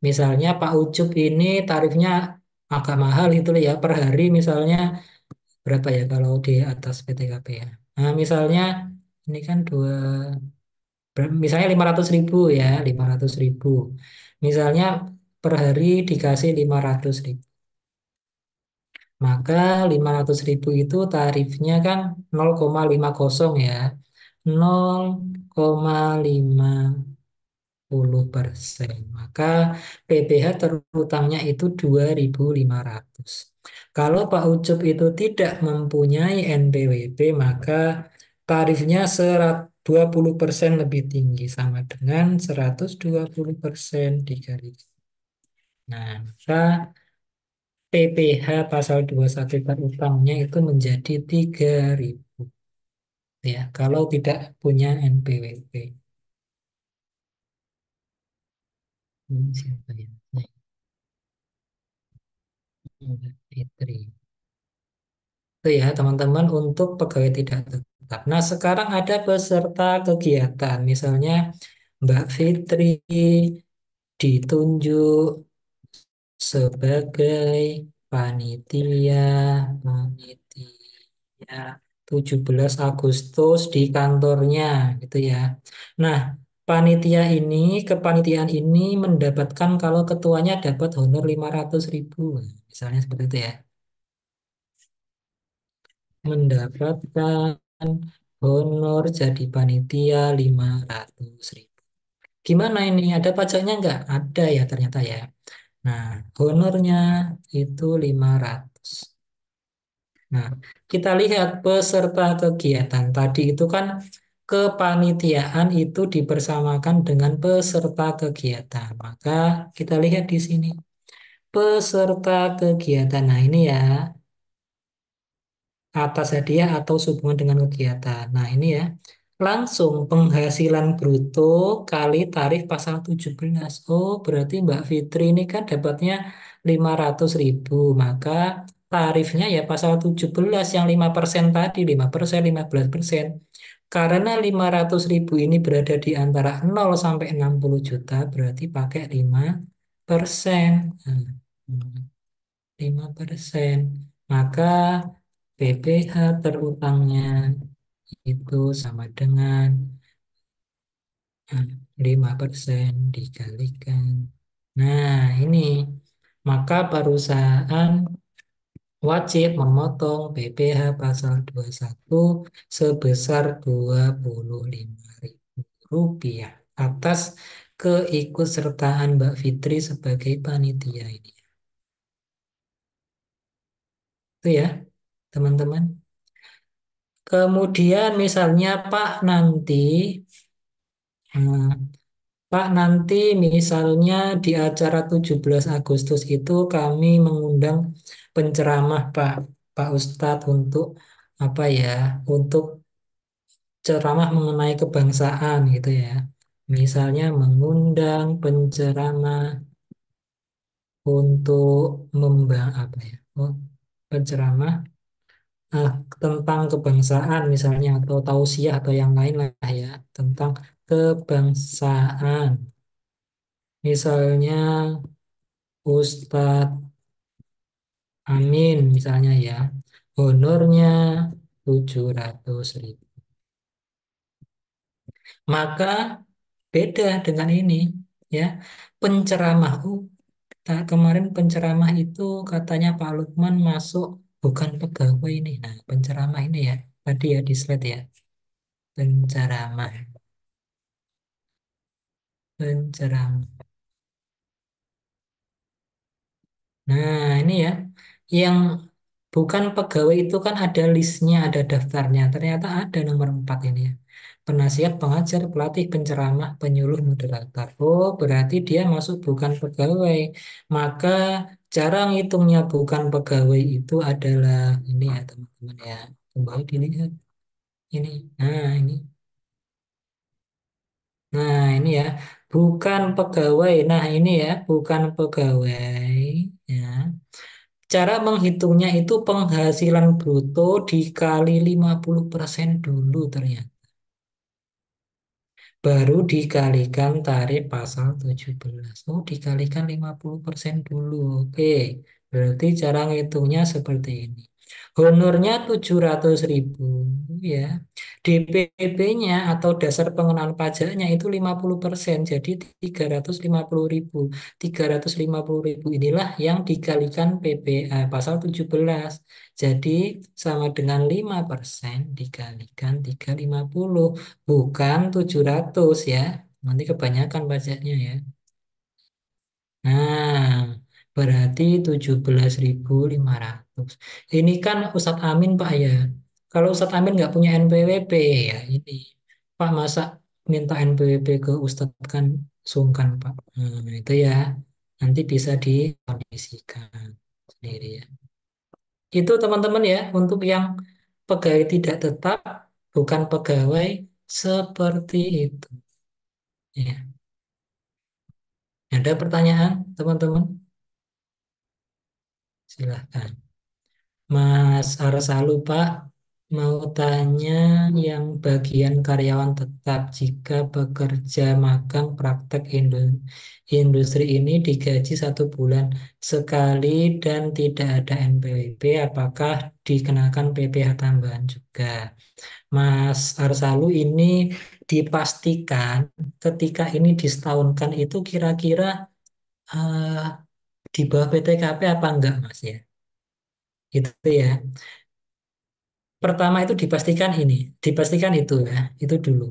Misalnya Pak Ucup ini tarifnya agak mahal itu ya per hari misalnya berapa ya kalau di atas PTKP ya. Nah, misalnya ini kan misalnya 500.000 ya, 500.000. Misalnya per hari dikasih 500.000. Maka 500.000 itu tarifnya kan 0,50 ya. 0,50%. Maka PPh terutangnya itu 2.500. Kalau Pak Ucup itu tidak mempunyai NPWP, maka tarifnya 20% lebih tinggi, sama dengan 120% dikali. Nah, maka PPh pasal 21 terutangnya itu menjadi 3.000 ya, kalau tidak punya NPWP. Siapa ya? Fitri. Itu ya teman-teman untuk pegawai tidak tetap. Nah sekarang ada peserta kegiatan. Misalnya Mbak Fitri ditunjuk sebagai panitia, panitia 17 Agustus di kantornya gitu ya. Nah kepanitiaan ini mendapatkan kalau ketuanya dapat honor 500.000. Misalnya seperti itu ya. Mendapatkan honor jadi panitia 500.000. Gimana ini? Ada pajaknya nggak? Ada ya ternyata ya. Nah, honornya itu 500. Nah, kita lihat peserta kegiatan. Tadi itu kan kepanitiaan itu dipersamakan dengan peserta kegiatan. Maka kita lihat di sini. Peserta kegiatan. Nah, ini ya, atas hadiah atau sehubungan dengan kegiatan. Nah, ini ya. Langsung penghasilan bruto kali tarif pasal 17. Oh, berarti Mbak Fitri ini kan dapatnya 500.000. Maka tarifnya ya pasal 17 yang 5% tadi, 5%, 15%. Karena 500.000 ini berada di antara 0 sampai 60 juta, berarti pakai 5%. Nah, 5%. Maka PPh terutangnya itu sama dengan 5% dikalikan. Nah, ini. Maka perusahaan wajib memotong PPh pasal 21 sebesar Rp25.000 atas keikutsertaan Mbak Fitri sebagai panitia ini. Itu ya, teman-teman. Kemudian misalnya eh, Pak nanti misalnya di acara 17 Agustus itu kami mengundang penceramah Pak Ustadz untuk apa ya, untuk ceramah mengenai kebangsaan gitu ya. Misalnya mengundang penceramah untuk apa ya? Oh, penceramah eh, tentang kebangsaan misalnya atau tausiah atau yang lain lah ya tentang kebangsaan. Misalnya Ustadz Amin misalnya ya. Honornya 700.000. Maka beda dengan ini ya. Penceramah kemarin penceramah itu katanya Pak Lukman masuk bukan pegawai ini. Nah, penceramah ini ya. Tadi ya di slide ya. Penceramah. Penceramah. Nah, ini ya, yang bukan pegawai itu kan ada listnya, ada daftarnya. Ternyata ada nomor 4 ini ya. Penasihat, pengajar, pelatih, penceramah, penyuluh, moderator. Oh, berarti dia masuk bukan pegawai. Maka cara ngitungnya bukan pegawai itu adalah ini ya, teman-teman ya. Kembali dilihat ini. Nah, ini. Nah, ini ya, bukan pegawai. Nah, ini ya, bukan pegawai. Ya. Cara menghitungnya itu penghasilan bruto dikali 50% dulu ternyata. Baru dikalikan tarif pasal 17. Oh, dikalikan 50% dulu. Oke, berarti cara ngitungnya seperti ini. Honornya 700.000 ya. DPP-nya atau dasar pengenaan pajaknya itu 50%. Jadi 350.000. 350.000 inilah yang dikalikan PPA pasal 17. Jadi sama dengan 5% dikalikan 350. Bukan 700 ya. Nanti kebanyakan pajaknya ya. Nah, berarti 17.500. Ini kan Ustadz Amin Pak ya. Kalau Ustadz Amin nggak punya NPWP ya ini. Pak masa minta NPWP ke Ustadz kan sungkan Pak. Nah, itu ya. Nanti bisa dikondisikan sendiri ya. Itu teman-teman ya untuk yang pegawai tidak tetap, bukan pegawai seperti itu. Ya. Ada pertanyaan, teman-teman? Silahkan. Mas Arsalu, Pak. Mau tanya yang bagian karyawan tetap, jika bekerja magang praktek industri ini digaji 1 bulan sekali dan tidak ada NPWP, apakah dikenakan PPh tambahan juga? Mas Arsalu, ini dipastikan ketika ini disetahunkan itu kira-kira eh, di bawah PTKP apa enggak, Mas ya? Itu ya. Pertama itu dipastikan itu ya, itu dulu.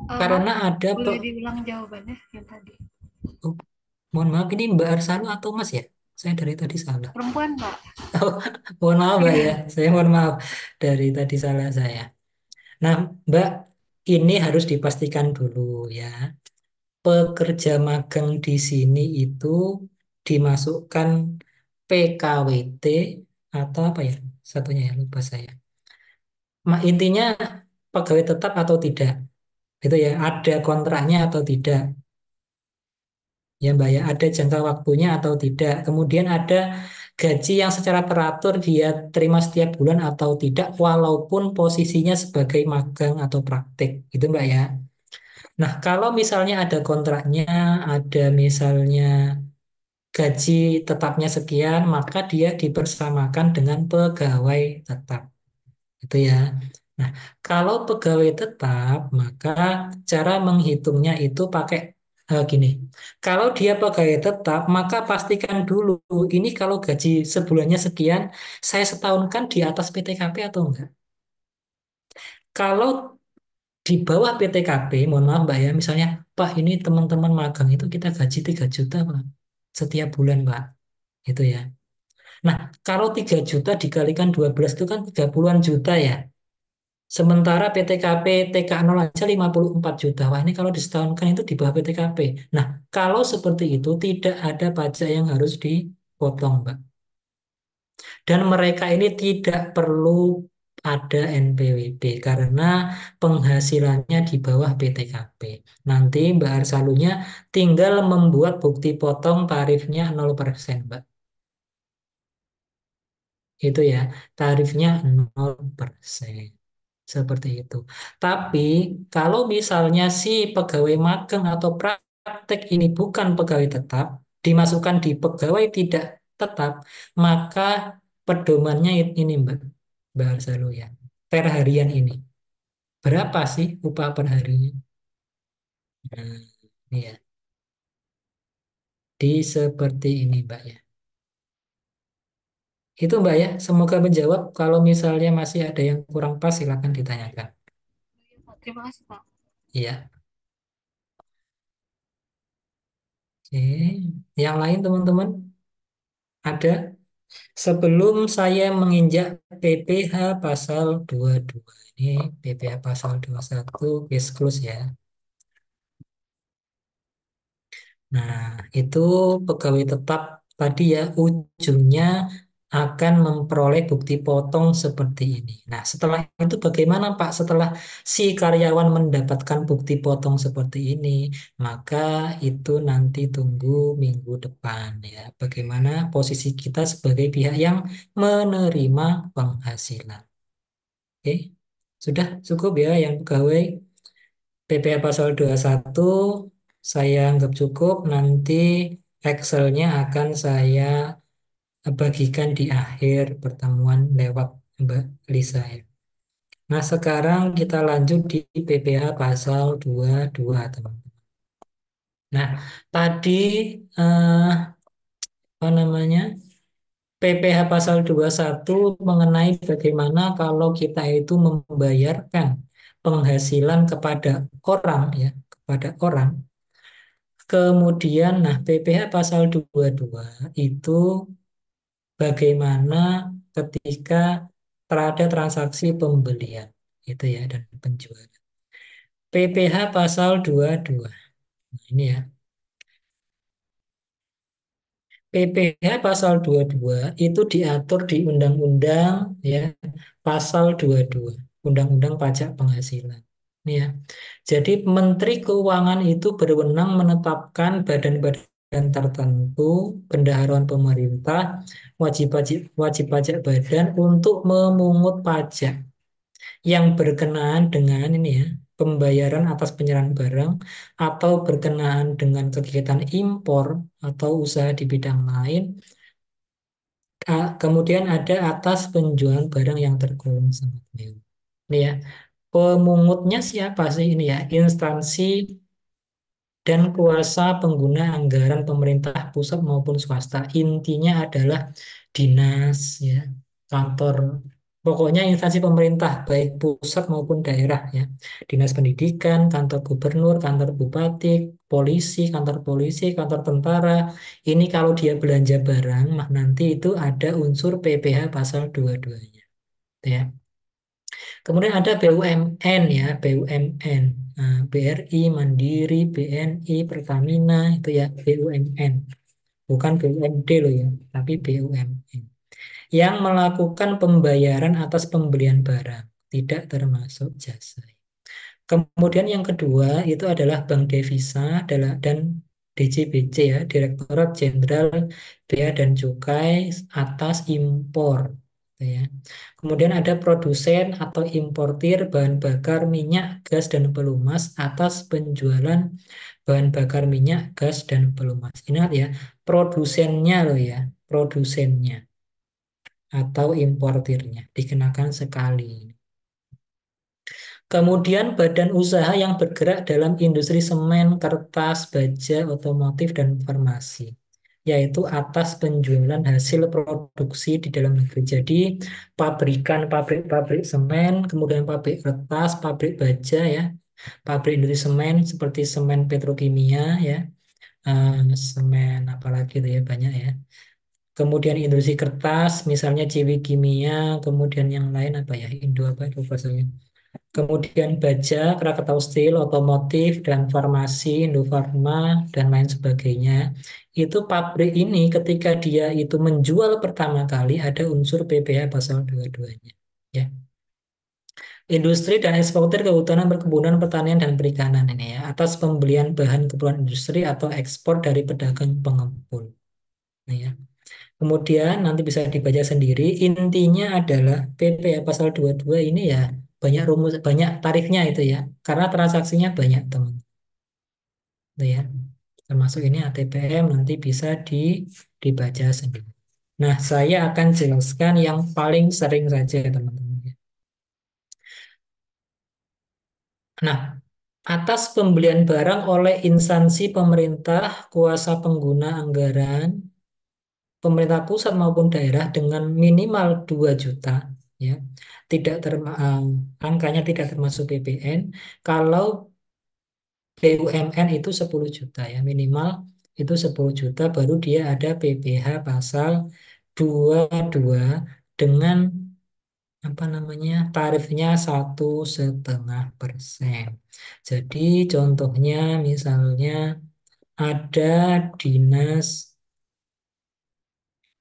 Maaf, Karena ada boleh diulang jawabannya yang tadi. oh, mohon maaf ini Mbak Arsalu atau Mas ya? Saya dari tadi salah. Perempuan, Pak. Oh, mohon maaf Mbak ya, Iya. saya mohon maaf dari tadi salah saya. Nah, Mbak, ini harus dipastikan dulu ya. Pekerja magang di sini itu dimasukkan PKWT atau apa ya? Satunya ya lupa saya. Intinya pegawai tetap atau tidak. Itu ya, ada kontraknya atau tidak. Ya Mbak ya, ada jangka waktunya atau tidak. Kemudian ada gaji yang secara teratur dia terima setiap bulan atau tidak, walaupun posisinya sebagai magang atau praktik. Gitu Mbak ya. Nah, kalau misalnya ada kontraknya, ada misalnya gaji tetapnya sekian, maka dia dipersamakan dengan pegawai tetap. Itu ya. Nah, kalau pegawai tetap, maka cara menghitungnya itu pakai gini. Kalau dia pegawai tetap, maka pastikan dulu ini kalau gaji sebulannya sekian, saya setahunkan di atas PTKP atau enggak. Kalau di bawah PTKP, mohon maaf Mbak ya, misalnya, Pak ini teman-teman magang itu kita gaji 3 juta Pak, setiap bulan Pak. Itu ya. Nah, kalau 3 juta dikalikan 12 itu kan 30-an juta ya. Sementara PTKP TK0 aja 54 juta. Wah, ini kalau disetahunkan itu di bawah PTKP. Nah, kalau seperti itu tidak ada pajak yang harus dipotong, Mbak. Dan mereka ini tidak perlu ada NPWP karena penghasilannya di bawah PTKP. Nanti Mbak Arsalunya tinggal membuat bukti potong tarifnya 0%, Mbak. Itu ya, tarifnya 0%. Seperti itu. Tapi kalau misalnya si pegawai magang atau praktek ini bukan pegawai tetap, dimasukkan di pegawai tidak tetap, maka pedomannya ini Mbak, Mbak Arsalu ya. Per harian ini. Berapa sih upah per harinya? Nah, iya. Di seperti ini Mbak ya. Itu Mbak ya, semoga menjawab. Kalau misalnya masih ada yang kurang pas, silakan ditanyakan. Terima kasih, Pak. Iya. Oke. Yang lain teman-teman? Ada? Sebelum saya menginjak PPh pasal 22, ini PPh pasal 21 case close ya. Nah, itu pegawai tetap tadi ya ujungnya akan memperoleh bukti potong seperti ini. Nah, setelah itu bagaimana Pak? Setelah si karyawan mendapatkan bukti potong seperti ini, maka itu nanti tunggu minggu depan ya. Bagaimana posisi kita sebagai pihak yang menerima penghasilan. Oke, sudah cukup ya yang pegawai. PPh pasal 21 saya anggap cukup. Nanti Excelnya akan saya bagikan di akhir pertemuan lewat Mbak Lisa ya. Nah, sekarang kita lanjut di PPh pasal 22, teman-teman. Nah, tadi eh, apa namanya? PPh pasal 21 mengenai bagaimana kalau kita itu membayarkan penghasilan kepada orang ya, kepada orang. Kemudian, nah PPh pasal 22 itu bagaimana ketika ada transaksi pembelian itu ya dan penjualan. PPh pasal 22. Nah, ini ya. PPh pasal 22 itu diatur di undang-undang ya pasal 22 Undang-Undang Pajak Penghasilan. Ini ya. Jadi Menteri Keuangan itu berwenang menetapkan badan-badan tertentu, bendaharaan pemerintah, wajib pajak badan untuk memungut pajak yang berkenaan dengan ini ya, pembayaran atas penyerahan barang atau berkenaan dengan kegiatan impor atau usaha di bidang lain. Kemudian ada atas penjualan barang yang tergolong sangat mewah. Ini ya, pemungutnya siapa sih ini ya? Instansi dan kuasa pengguna anggaran pemerintah pusat maupun swasta. Intinya adalah dinas, ya, kantor, pokoknya instansi pemerintah baik pusat maupun daerah ya. Dinas pendidikan, kantor gubernur, kantor bupati, polisi, kantor tentara. Ini kalau dia belanja barang, mah nanti itu ada unsur PPh pasal 22-nya. Ya. Kemudian ada BUMN ya, BUMN. Nah, BRI, Mandiri, BNI, Pertamina itu ya BUMN. Bukan BUMD loh ya, tapi BUMN. Yang melakukan pembayaran atas pembelian barang, tidak termasuk jasa. Kemudian yang kedua itu adalah Bank Devisa dan DJBC ya, Direktorat Jenderal Bea dan Cukai atas impor. Gitu ya. Kemudian ada produsen atau importir bahan bakar minyak, gas, dan pelumas atas penjualan bahan bakar minyak, gas, dan pelumas. Ingat ya, produsennya loh ya, produsennya atau importirnya dikenakan sekali. Kemudian badan usaha yang bergerak dalam industri semen, kertas, baja, otomotif, dan farmasi, yaitu atas penjualan hasil produksi di dalam negeri. Jadi pabrikan, pabrik-pabrik semen, kemudian pabrik kertas, pabrik baja ya, pabrik industri semen seperti semen petrokimia ya, semen apalagi itu ya banyak ya. Kemudian industri kertas, misalnya Ciwi Kimia, kemudian yang lain apa ya, Indo apa itu bahasanya. Kemudian baja, Krakatau Steel, otomotif, dan farmasi, Indofarma, dan lain sebagainya. Itu pabrik ini ketika dia itu menjual pertama kali ada unsur PPh pasal 22-nya. Ya. Industri dan eksportir kehutanan, perkebunan, pertanian, dan perikanan ini ya. Atas pembelian bahan keperluan industri atau ekspor dari pedagang pengepul. Nah, ya. Kemudian nanti bisa dibaca sendiri. Intinya adalah PPh pasal 22 ini ya banyak rumus, banyak tarifnya itu ya. Karena transaksinya banyak teman. Itu ya. Termasuk ini ATPM nanti bisa dibaca sendiri. Nah, saya akan jelaskan yang paling sering saja teman-teman. Nah, atas pembelian barang oleh instansi pemerintah, kuasa pengguna anggaran, pemerintah pusat maupun daerah dengan minimal 2 juta ya. Angkanya tidak termasuk PPN. Kalau BUMN itu 10 juta ya, minimal itu 10 juta baru dia ada PPh pasal 22 dengan apa namanya tarifnya 1,5%. Jadi contohnya misalnya ada dinas.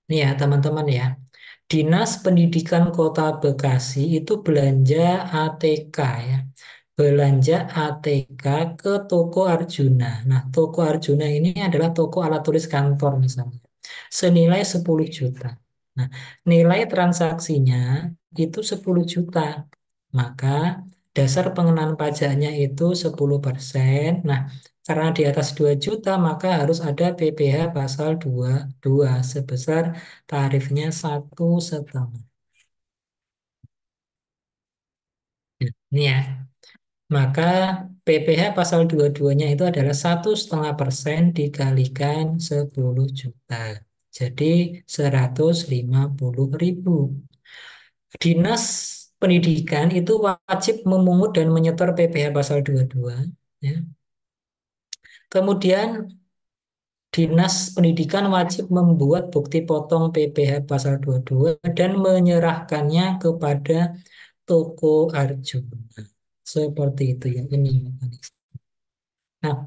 Nih ya teman-teman ya, Dinas Pendidikan Kota Bekasi itu belanja ATK ya. Belanja ATK ke Toko Arjuna. Nah, Toko Arjuna ini adalah toko alat tulis kantor misalnya. Senilai 10 juta. Nah, nilai transaksinya itu 10 juta. Maka dasar pengenaan pajaknya itu 10%. Nah, karena di atas 2 juta, maka harus ada PPh pasal 22 sebesar tarifnya 1,5. Ini ya. Maka PPh pasal 22-nya itu adalah 1,5% dikalikan 10 juta. Jadi 150.000. Dinas Pendidikan itu wajib memungut dan menyetor PPh pasal 22. Ya. Kemudian Dinas Pendidikan wajib membuat bukti potong PPh pasal 22 dan menyerahkannya kepada Toko Arjuna. Seperti itu ya, ini mekanisme. Nah,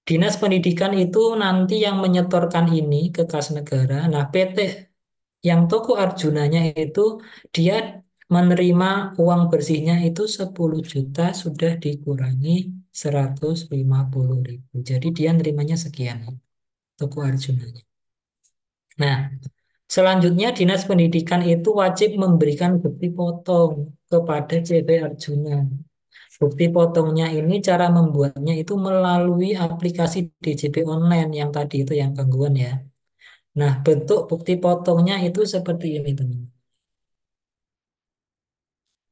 Dinas Pendidikan itu nanti yang menyetorkan ini ke kas negara. Nah, PT yang Toko Arjunanya itu dia menerima uang bersihnya itu 10 juta sudah dikurangi 150.000. Jadi dia nerimanya sekian. toko Arjunanya. Nah, selanjutnya Dinas Pendidikan itu wajib memberikan bukti potong kepada CP Arjuna. Bukti potongnya ini cara membuatnya itu melalui aplikasi DJP online yang tadi itu yang gangguan ya. Nah, bentuk bukti potongnya itu seperti ini, teman.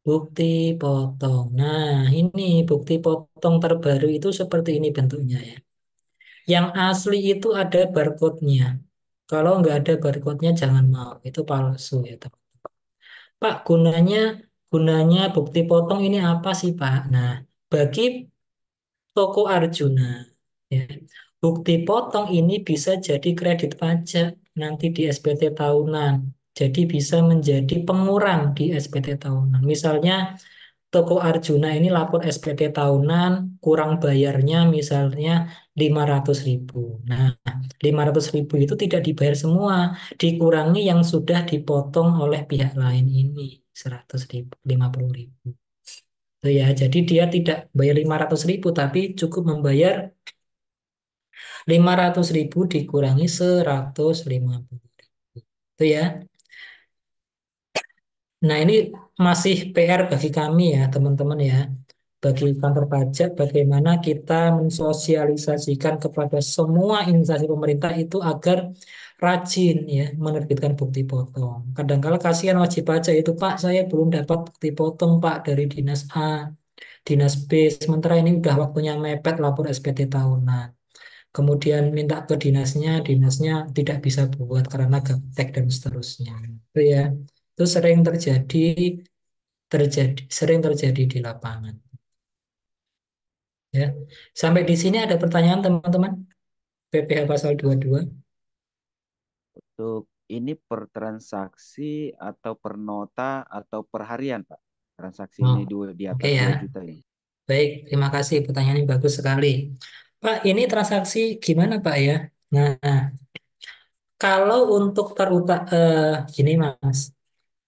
Bukti potong. Nah, ini bukti potong terbaru itu seperti ini bentuknya ya. Yang asli itu ada barcode-nya. Kalau nggak ada barcode-nya jangan mau, itu palsu ya, teman. Pak, gunanya bukti potong ini apa sih, Pak? Nah, bagi toko Arjuna, ya, bukti potong ini bisa jadi kredit pajak nanti di SPT tahunan. Jadi bisa menjadi pengurang di SPT tahunan. Misalnya toko Arjuna ini lapor SPT tahunan, kurang bayarnya misalnya 500.000. Nah, 500.000 itu tidak dibayar semua, dikurangi yang sudah dipotong oleh pihak lain ini, 100.000, 50.000. Itu ya, jadi dia tidak bayar 500.000, tapi cukup membayar 500.000 dikurangi 150.000. Itu ya. Nah, ini masih PR bagi kami ya, teman-teman ya. Bagi kantor pajak, bagaimana kita mensosialisasikan kepada semua instansi pemerintah itu agar rajin ya menerbitkan bukti potong. Kadang-kala kasihan wajib pajak itu, Pak, saya belum dapat bukti potong, Pak, dari Dinas A, Dinas B, sementara ini udah waktunya mepet lapor SPT tahunan. Kemudian minta ke dinasnya tidak bisa buat karena gaptek dan seterusnya. Itu ya, itu sering terjadi di lapangan. Ya, sampai di sini ada pertanyaan teman-teman. PPh pasal 22. Untuk ini per transaksi atau per nota atau per harian, Pak. Transaksi Oh, ini di oke atas ya. 2 juta ini. Baik, terima kasih. Pertanyaan ini bagus sekali. Pak, ini transaksi gimana Pak ya? Nah, kalau untuk gini Mas,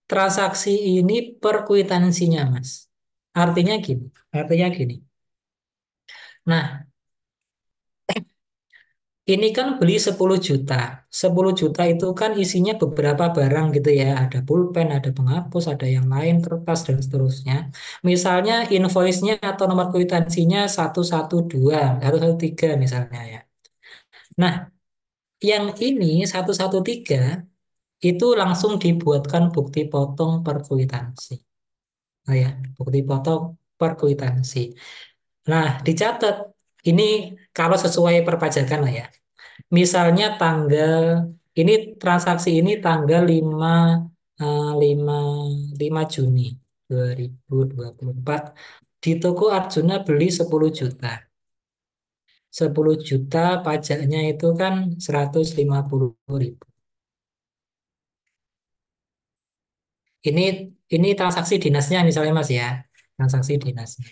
transaksi ini per kwitansinya Mas. Artinya gini, artinya gini. Nah, ini kan beli 10 juta. 10 juta itu kan isinya beberapa barang gitu ya. Ada pulpen, ada penghapus, ada yang lain, kertas, dan seterusnya. Misalnya invoice-nya atau nomor kwitansinya 112, 113 misalnya ya. Nah, yang ini 113 itu langsung dibuatkan bukti potong per kwitansi. Nah ya, bukti potong per kwitansi. Nah, dicatat. Ini kalau sesuai perpajakan lah ya. Misalnya ini transaksi ini tanggal 5 5 Juni 2024 di toko Arjuna beli 10 juta. 10 juta pajaknya itu kan 150.000. Ini ini transaksi dinasnya misalnya Mas ya. Transaksi dinasnya.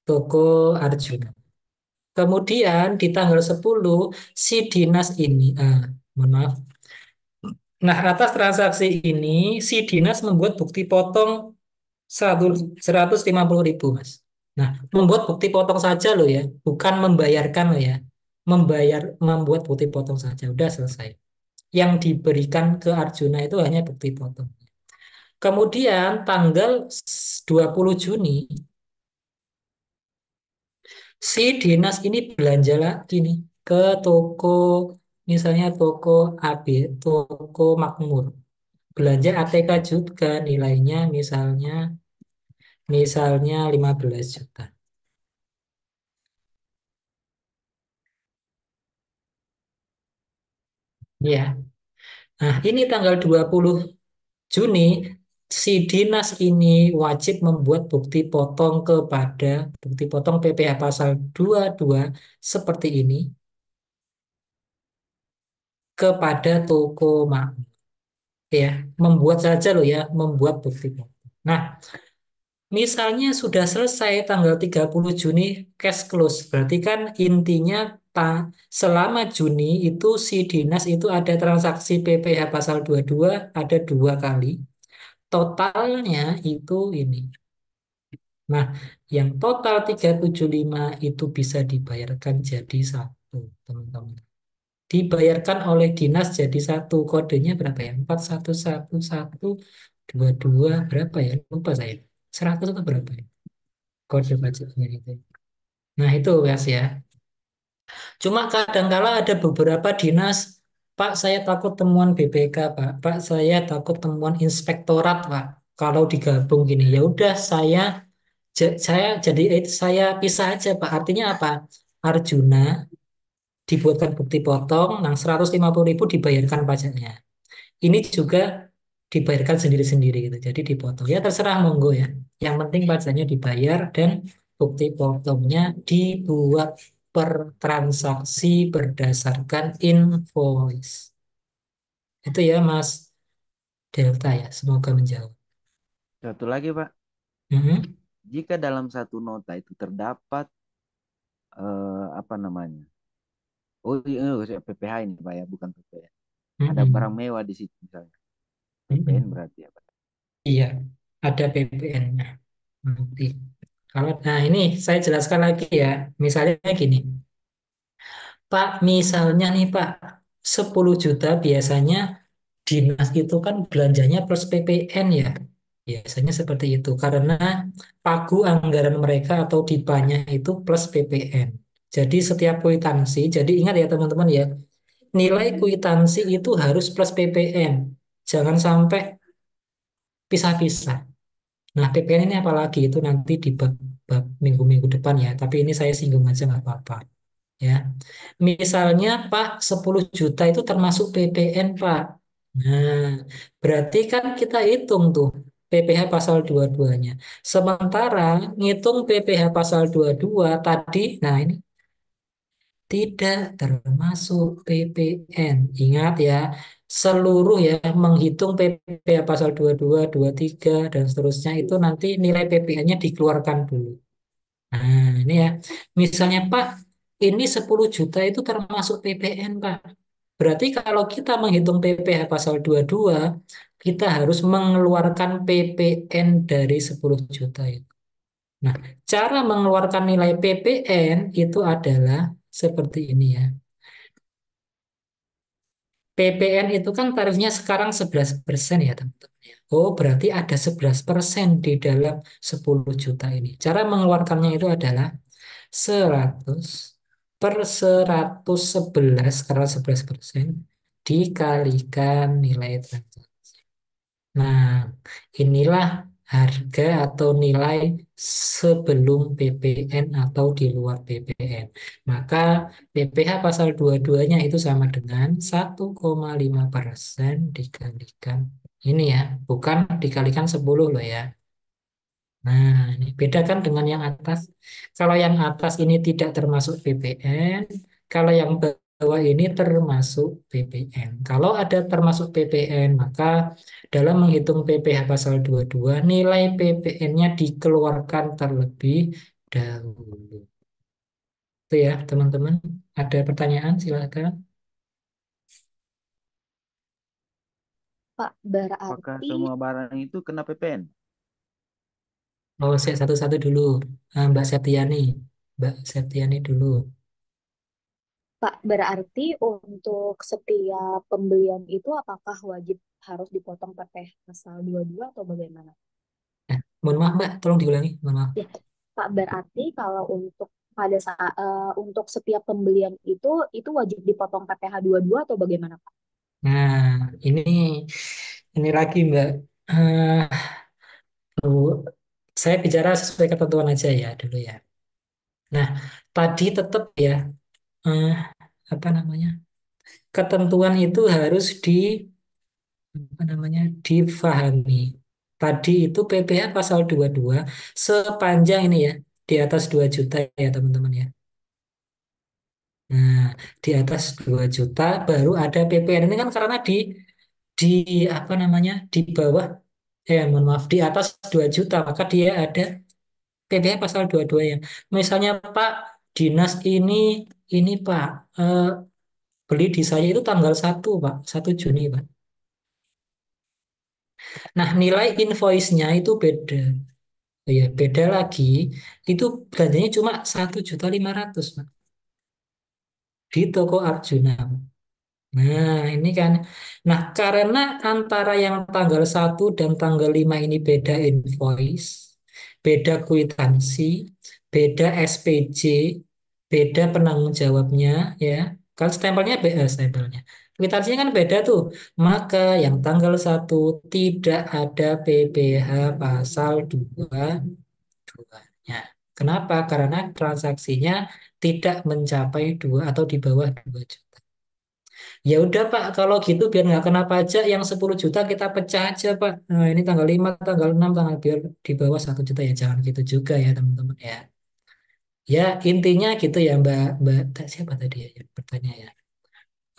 Toko Arjuna. Kemudian di tanggal 10 si dinas ini mohon maaf. Nah, atas transaksi ini, si dinas membuat bukti potong 150.000, Mas. Nah, membuat bukti potong saja loh ya, bukan membayarkan loh ya. Membuat bukti potong saja, udah selesai. Yang diberikan ke Arjuna itu hanya bukti potong. Kemudian tanggal 20 Juni, si dinas ini belanja lagi nih ke toko, misalnya toko AB, toko Makmur. Belanja ATK juga nilainya misalnya 15 juta. Ya. Nah, ini tanggal 20 Juni si dinas ini wajib membuat bukti potong PPh pasal 22 seperti ini kepada toko mak. Ya, membuat saja loh ya, membuat bukti potong. Nah, misalnya sudah selesai tanggal 30 Juni cash close. Berarti kan intinya selama Juni itu si dinas itu ada transaksi PPh pasal 22 ada 2 kali. Totalnya itu ini. Nah, yang total 375 itu bisa dibayarkan jadi 1. Tuh, teman-teman. Dibayarkan oleh dinas jadi satu. Kodenya berapa ya? 411122 berapa ya? Lupa saya. 100 atau berapa ya? Kode pajaknya itu. Nah, itu Mas ya. Cuma kadangkala ada beberapa dinas, Pak, saya takut temuan BPK, Pak. Pak, saya takut temuan inspektorat, Pak. Kalau digabung gini, ya udah saya jadi saya pisah aja, Pak. Artinya apa? Arjuna dibuatkan bukti potong, nah 150.000 dibayarkan pajaknya. Ini juga dibayarkan sendiri-sendiri gitu. Jadi dipotong. Ya terserah monggo ya. Yang penting pajaknya dibayar dan bukti potongnya dibuat per transaksi berdasarkan invoice. Itu ya Mas Delta ya. Semoga menjawab. Satu lagi, Pak. Mhm. Jika dalam satu nota itu terdapat apa namanya? Oh, iya, PPH ini, Pak ya, bukan PPN. Ada barang Mhm. mewah di situ misalnya. PPN Mhm. berarti ya, Pak. Iya, ada PPN-nya. Nanti. Nah ini saya jelaskan lagi ya. Misalnya gini. Pak, misalnya nih Pak, 10 juta biasanya dinas itu kan belanjanya plus PPN ya. Biasanya seperti itu karena pagu anggaran mereka atau dipanya itu plus PPN. Jadi setiap kwitansi, jadi ingat ya teman-teman ya, nilai kwitansi itu harus plus PPN. Jangan sampai pisah-pisah. Nah, PPN ini apalagi itu nanti di bab minggu-minggu depan ya. Tapi ini saya singgung aja nggak apa-apa. Ya, misalnya Pak 10 juta itu termasuk PPN Pak. Nah, berarti kan kita hitung tuh PPh pasal 22-nya. Sementara ngitung PPh pasal 22 tadi, nah ini tidak termasuk PPN. Ingat ya, seluruh ya menghitung PPh pasal 22, 23 dan seterusnya itu nanti nilai PPN-nya dikeluarkan dulu. Nah, ini ya. Misalnya, Pak, ini 10 juta itu termasuk PPN, Pak. Berarti kalau kita menghitung PPh pasal 22, kita harus mengeluarkan PPN dari 10 juta itu. Nah, cara mengeluarkan nilai PPN itu adalah seperti ini ya. PPN itu kan tarifnya sekarang 11% ya, teman-teman. Oh, berarti ada 11% di dalam 10 juta ini. Cara mengeluarkannya itu adalah 100 per 111 karena 11% dikalikan nilai transaksi. Nah, inilah harga atau nilai sebelum PPN atau di luar PPN. Maka PPh pasal 22-nya itu sama dengan 1,5% dikalikan ini ya, bukan dikalikan 10 loh ya. Nah, ini beda kan dengan yang atas. Kalau yang atas ini tidak termasuk PPN, kalau yang bawah ini termasuk PPN. Kalau ada termasuk PPN, maka dalam menghitung PPh pasal 22, nilai PPN-nya dikeluarkan terlebih dahulu. Itu ya, teman-teman. Ada pertanyaan? Silakan. Pak, Apakah berarti semua barang itu kena PPN? Oh, saya satu-satu dulu. Mbak Septiani. Mbak Septiani dulu. berarti untuk setiap pembelian itu apakah wajib harus dipotong PPh pasal 22 atau bagaimana? Mohon maaf, Mbak. Tolong diulangi. Mohon maaf. Ya, Pak, berarti kalau untuk pada saat untuk setiap pembelian itu wajib dipotong PPh 22 atau bagaimana, Pak? Nah, ini lagi Mbak. Eh, saya bicara sesuai ketentuan aja ya dulu ya. Nah, tadi tetap ya eh, apa namanya? Ketentuan itu harus apa namanya? Difahami. Tadi itu PPh pasal 22 sepanjang ini ya, di atas 2 juta ya teman-teman ya. Nah, di atas 2 juta baru ada PPN ini kan karena di apa namanya? Di bawah mohon maaf di atas 2 juta maka dia ada PPh pasal 22 ya. Misalnya Pak dinas ini Pak beli di saya itu tanggal 1 Pak, 1 Juni Pak. Nah, nilai invoice-nya itu beda. Oh ya, beda lagi. Itu belanjanya cuma 1.500.000 Pak. di toko Arjuna. Nah, ini kan. Nah, karena antara yang tanggal 1 dan tanggal 5 ini beda invoice, beda kwitansi, beda SPJ, beda penanggung jawabnya, ya. Kan stempelnya beda stempelnya. Kwitansinya kan beda tuh. Maka yang tanggal 1 tidak ada PPh pasal 2 duanya. Kenapa? Karena transaksinya tidak mencapai 2 atau di bawah 2 juta. Ya udah Pak, kalau gitu biar nggak kena pajak yang 10 juta kita pecah aja Pak. Nah, ini tanggal 5, tanggal 6, tanggal biar di bawah 1 juta ya. Jangan gitu juga ya teman-teman ya. Ya intinya gitu ya Mbak siapa tadi ya yang bertanya ya.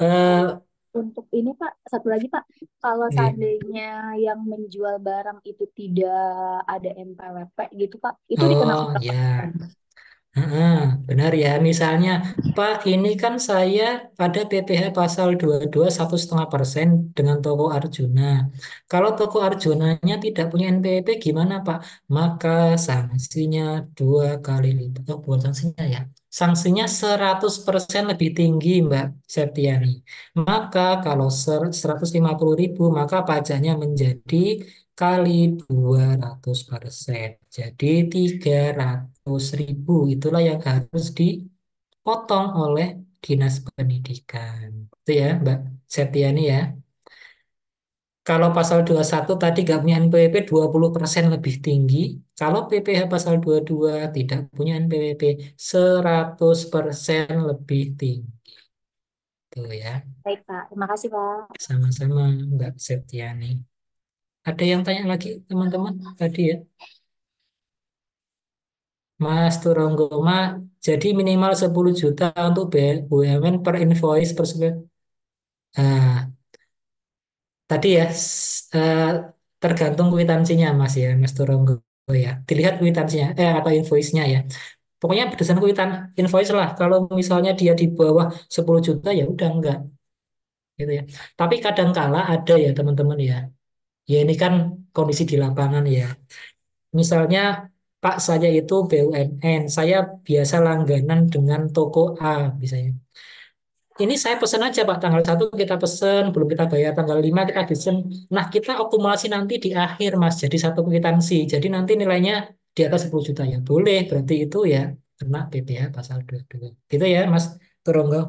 Eh, Eh, untuk ini Pak, satu lagi Pak, kalau iya. seandainya yang menjual barang itu tidak ada NPWP gitu Pak, itu dikenakan Oh berapa ya. persen? Heeh, benar ya. Misalnya, Pak, ini kan saya ada PPh pasal 22 1,5% dengan toko Arjuna. Kalau toko Arjunanya tidak punya NPWP gimana, Pak? Maka sanksinya 2 kali lipat. Oh, bukan sanksinya ya. Sanksinya 100% lebih tinggi, Mbak Septiani. Maka kalau 150.000, maka pajaknya menjadi kali 200%. Jadi 300.000 itulah yang harus dipotong oleh Dinas Pendidikan. Itu ya Mbak Septiani ya. Kalau pasal 21 tadi nggak punya NPWP 20% lebih tinggi. Kalau PPh pasal 22 tidak punya NPWP 100% lebih tinggi. Tuh ya. Baik Pak, terima kasih Pak. Sama-sama Mbak Septiani. Ada yang tanya lagi teman-teman tadi ya? Mas Turonggoma, jadi minimal 10 juta untuk BUMN per invoice per sebulan. Nah, tadi ya, tergantung kwitansinya Mas ya, Mas Turonggo ya. Dilihat kwitansinya, atau invoice-nya ya. Pokoknya berdasarkan invoice lah. Kalau misalnya dia di bawah 10 juta ya udah enggak gitu ya. Tapi kadang kala ada ya teman-teman ya. Ya ini kan kondisi di lapangan ya. Misalnya Pak saya itu BUMN, saya biasa langganan dengan toko A misalnya. Ini saya pesan aja Pak, tanggal 1 kita pesen, belum kita bayar, tanggal 5 kita pesen. Nah kita akumulasi nanti di akhir Mas, jadi satu kwitansi. Jadi nanti nilainya di atas 10 juta ya. Boleh, berarti itu ya kena PPh pasal 22. Gitu ya Mas Turonggo.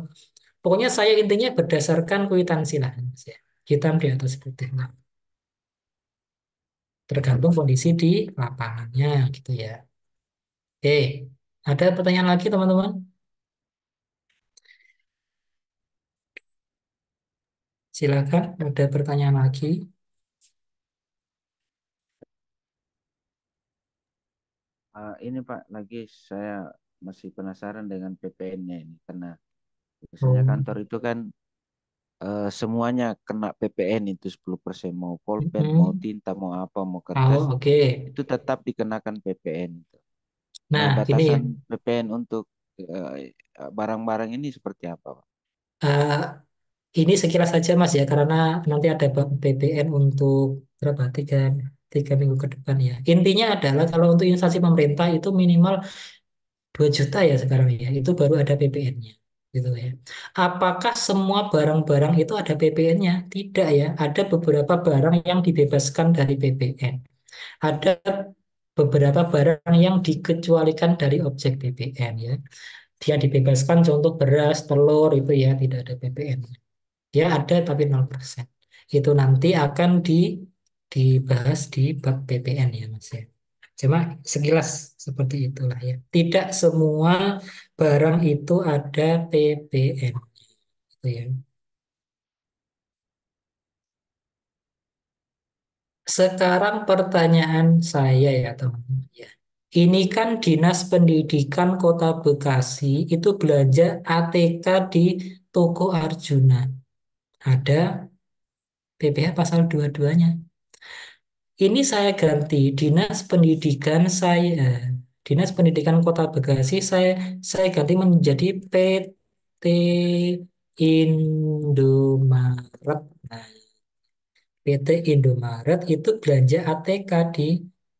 Pokoknya saya intinya berdasarkan kwitansi lah Mas ya. Hitam di atas putih. Nah, tergantung kondisi di lapangannya gitu ya. Oke, ada pertanyaan lagi teman-teman? Silakan, ada pertanyaan lagi. Ini Pak, lagi saya masih penasaran dengan PPN-nya ini karena biasanya Oh, kantor itu kan semuanya kena PPN itu 10%, mau pulpen, mau mm-mm. tinta, mau apa, mau kertas, Oh, oke. itu tetap dikenakan PPN itu. Nah, Nah, ini ya. batasan PPN untuk barang-barang ini seperti apa, Pak? eh, ini sekilas saja Mas ya, karena nanti ada BPN untuk berapa? 3 minggu ke depan ya. Intinya adalah kalau untuk instansi pemerintah itu minimal 2 juta ya sekarang ya. Itu baru ada PPN-nya. Gitu ya. Apakah semua barang-barang itu ada PPN-nya? Tidak ya. Ada beberapa barang yang dibebaskan dari PPN. Ada beberapa barang yang dikecualikan dari objek PPN ya. Dia dibebaskan contoh beras, telur itu ya tidak ada PPN. Ya ada tapi 0%. Itu nanti akan dibahas di bab PPN ya Mas ya. Cuma sekilas seperti itulah ya. Tidak semua barang itu ada PPN. Itu ya. Sekarang pertanyaan saya ya teman-teman ya. Ini kan Dinas Pendidikan Kota Bekasi itu belanja ATK di Toko Arjuna. Ada PPh pasal 22-nya. Ini saya ganti Dinas Pendidikan Kota Bekasi saya ganti menjadi PT Indomaret. Nah, PT Indomaret itu belanja ATK di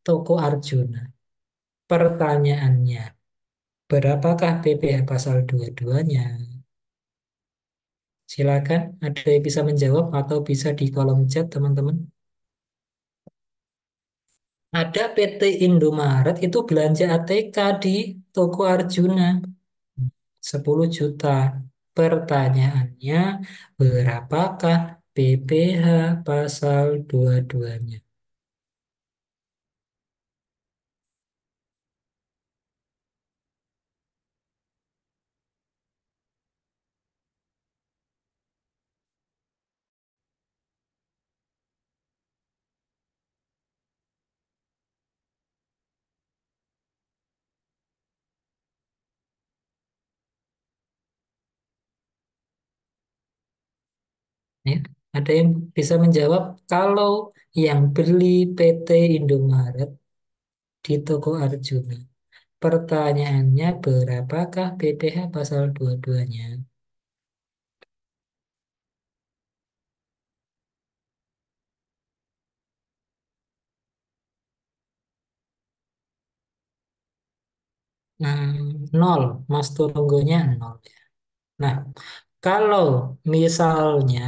Toko Arjuna. Pertanyaannya, berapakah PPh pasal 22-nya? Silakan, ada yang bisa menjawab atau bisa di kolom chat, teman-teman. Ada PT Indomaret itu belanja ATK di toko Arjuna 10 juta. Pertanyaannya, berapakah PPh pasal 22-nya? Ya, ada yang bisa menjawab kalau yang beli PT Indomaret di toko Arjuna. Pertanyaannya, berapakah PPh pasal 22-nya? Nol, Mas Turunggonya nol. Nah, kalau misalnya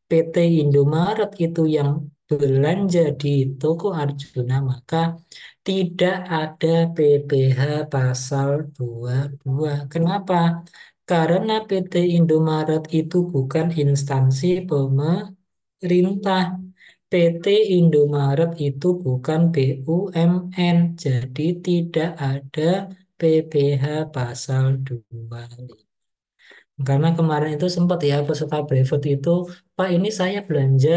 PT Indomaret itu yang belanja di toko Arjuna, maka tidak ada PPh pasal 22. Kenapa? Karena PT Indomaret itu bukan instansi pemerintah. PT Indomaret itu bukan BUMN, jadi tidak ada PPh pasal 25. Karena kemarin itu sempat ya peserta brevet itu, Pak ini saya belanja,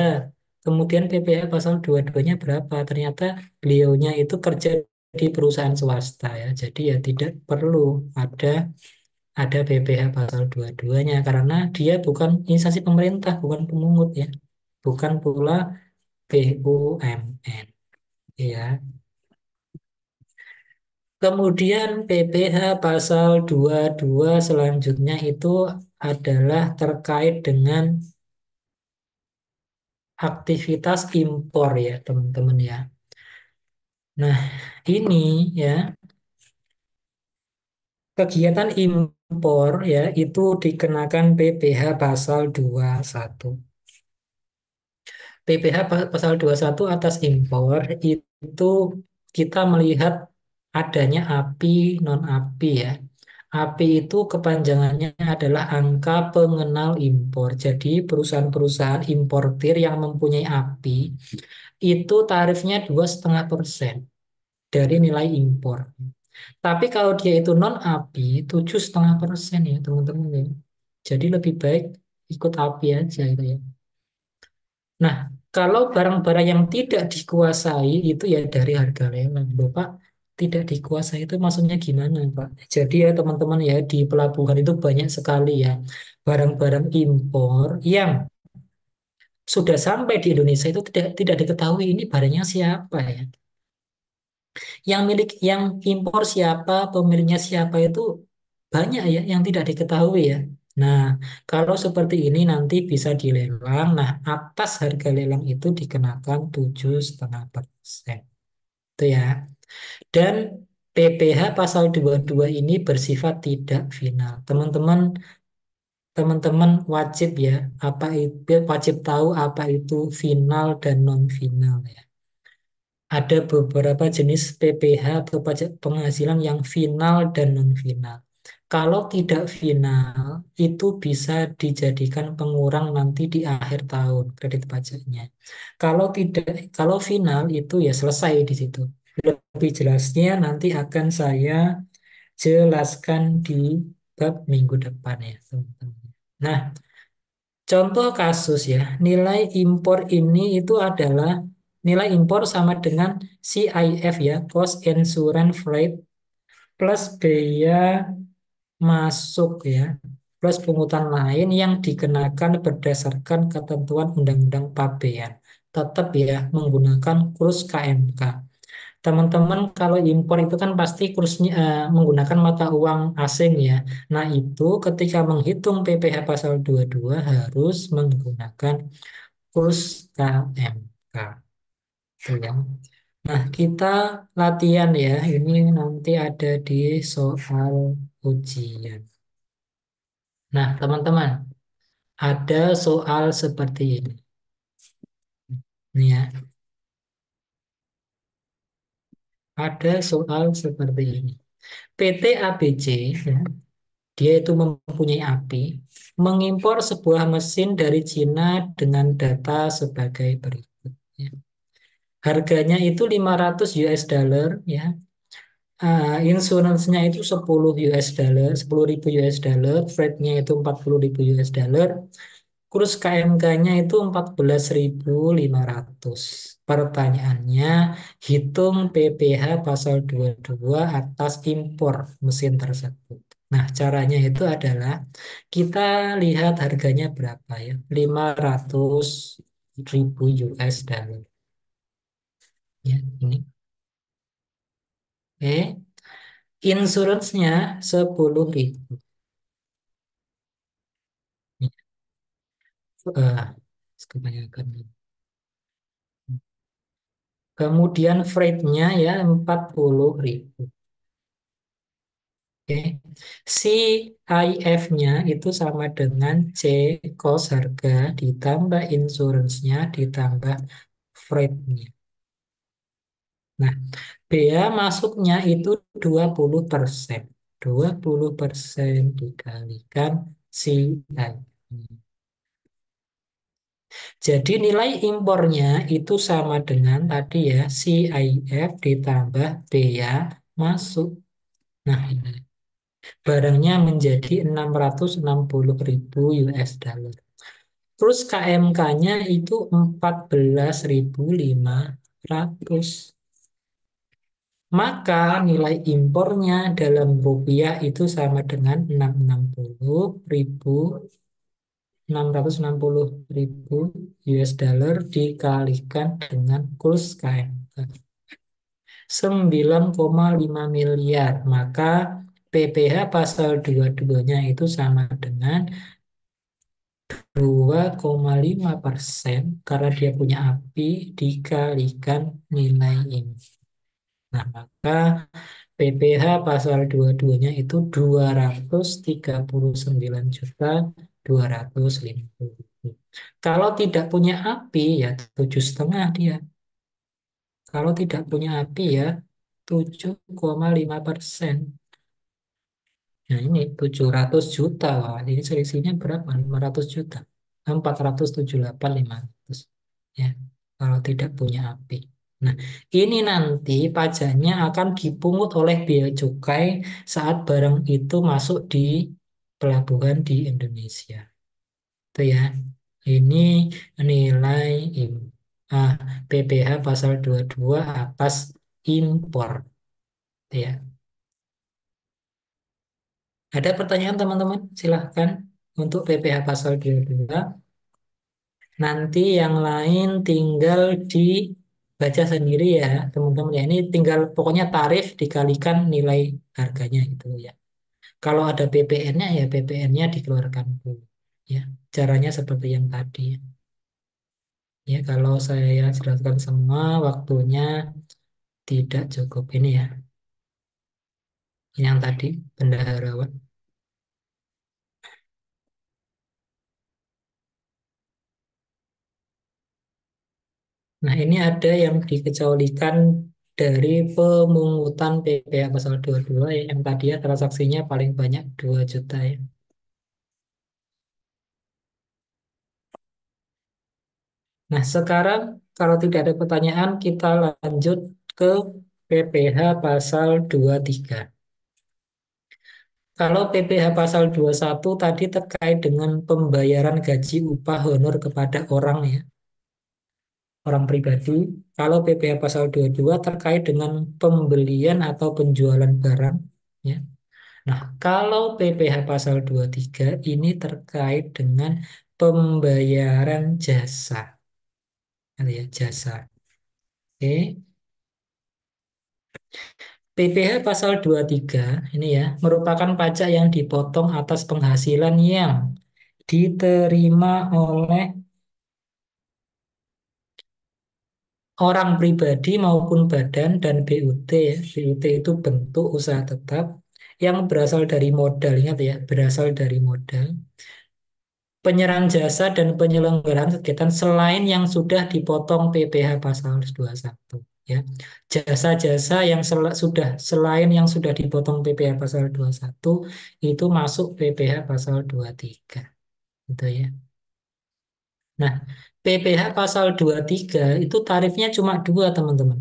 kemudian PPh pasal 22-nya berapa? Ternyata beliaunya itu kerja di perusahaan swasta ya, jadi ya tidak perlu ada ada PPh pasal 22-nya karena dia bukan instansi pemerintah, bukan pemungut ya, bukan pula BUMN ya. Kemudian PPh pasal 22 selanjutnya itu adalah terkait dengan aktivitas impor ya teman-teman ya. Nah ini ya kegiatan impor ya itu dikenakan PPh pasal 21. PPh pasal 21 atas impor itu kita melihat adanya API non API ya. API itu kepanjangannya adalah angka pengenal impor. Jadi perusahaan-perusahaan importir yang mempunyai API itu tarifnya 2,5% dari nilai impor. Tapi kalau dia itu non API 7,5% ya teman-teman ya. Jadi lebih baik ikut API aja itu ya. Nah, kalau barang-barang yang tidak dikuasai itu ya dari harga lelang. Loh, Pak, tidak dikuasai itu maksudnya gimana, Pak? Jadi ya teman-teman ya di pelabuhan itu banyak sekali ya barang-barang impor yang sudah sampai di Indonesia itu tidak diketahui ini barangnya siapa ya. Yang impor siapa, pemiliknya siapa itu banyak ya yang tidak diketahui ya. Nah, kalau seperti ini nanti bisa dilelang. Nah, atas harga lelang itu dikenakan 7,5%. Itu ya. Dan PPh pasal 22 ini bersifat tidak final. Teman-teman wajib ya, wajib tahu apa itu final dan non final ya. Ada beberapa jenis PPh atau pajak penghasilan yang final dan non-final. Kalau tidak final, itu bisa dijadikan pengurang nanti di akhir tahun kredit pajaknya. Kalau final itu ya selesai di situ. Lebih jelasnya nanti akan saya jelaskan di bab minggu depan ya, teman-teman. Nah, contoh kasus ya, nilai impor ini itu adalah nilai impor sama dengan CIF ya, Cost Insurance Freight plus biaya masuk ya, plus pungutan lain yang dikenakan berdasarkan ketentuan Undang-Undang Pabean. Tetap ya menggunakan kurs KMK. Teman-teman kalau impor itu kan pasti kursnya menggunakan mata uang asing ya. Nah itu ketika menghitung PPh pasal 22 harus menggunakan kurs KMK. Itu ya. Nah kita latihan ya. Ini nanti ada di soal ujian. Nah teman-teman Ada soal seperti ini. Nih ya, ada soal seperti ini. PT ABC, ya, dia itu mempunyai API, mengimpor sebuah mesin dari Cina dengan data sebagai berikut. Ya. Harganya itu 500 US dollar, ya. Insurance-nya itu 10 US dollar, 10.000 US dollar, freight-nya itu 40.000 US dollar, kurs KMK-nya itu 14.500. Pertanyaannya, hitung PPh pasal 22 atas impor mesin tersebut. Nah, caranya itu adalah kita lihat harganya berapa ya, 500.000 US dollar. Ya, ini. Oke, insurance-nya 10.000. Eh, kebanyakan. Kemudian freight-nya ya 40.000. Oke. CIF-nya itu sama dengan C cost harga ditambah insurance-nya ditambah freight-nya. Nah, bea masuknya itu 20%. 20% dikalikan CIF. Jadi nilai impornya itu sama dengan tadi ya, CIF ditambah bea masuk. Nah, ini barangnya menjadi 660.000 US dollar. Terus KMK-nya itu 14.500. Maka nilai impornya dalam rupiah itu sama dengan 660.000 US dollar dikalikan dengan kurs KMK. 9,5 miliar. Maka PPh pasal 22-nya itu sama dengan 2,5% karena dia punya API dikalikan nilai ini. Nah, maka PPh pasal 22-nya itu 239.250.000. Kalau tidak punya API ya 7,5 dia. Kalau tidak punya API ya 7,5%. Nah ini 700 juta. Wah, ini selisihnya berapa? 500 juta. 478.500. Ya, kalau tidak punya API. Nah, ini nanti pajaknya akan dipungut oleh bea cukai saat barang itu masuk di pelabuhan di Indonesia. Itu ya. Ini nilai ah, PPh pasal 22 atas impor. Itu ya. Ada pertanyaan teman-teman? Silahkan untuk PPh pasal 22. Nanti yang lain tinggal dibaca sendiri ya teman-teman ya. Ini tinggal pokoknya tarif dikalikan nilai harganya gitu ya. Kalau ada PPN-nya ya PPN-nya dikeluarkan dulu. Ya, caranya seperti yang tadi. Ya, kalau saya jelaskan semua waktunya tidak cukup ini ya. Ini yang tadi bendaharawan. Nah, ini ada yang dikecualikan dari pemungutan PPh pasal 22 ya, yang tadi ya transaksinya paling banyak 2 juta ya. Nah, sekarang kalau tidak ada pertanyaan kita lanjut ke PPh pasal 23. Kalau PPh pasal 21 tadi terkait dengan pembayaran gaji upah honor kepada orang ya, orang pribadi. Kalau PPh pasal 22 terkait dengan pembelian atau penjualan barang ya. Nah, kalau PPh pasal 23 ini terkait dengan pembayaran jasa. Ya, jasa. Oke. PPh pasal 23 ini ya merupakan pajak yang dipotong atas penghasilan yang diterima oleh orang pribadi maupun badan dan BUT ya. BUT itu bentuk usaha tetap yang berasal dari modal, ingat ya, berasal dari modal. penyerahan jasa dan penyelenggaraan kegiatan selain yang sudah dipotong PPh pasal 21 ya. Jasa-jasa yang selain yang sudah dipotong PPh pasal 21 itu masuk PPh pasal 23 gitu ya. Nah, PPh pasal 23 itu tarifnya cuma dua, teman-teman.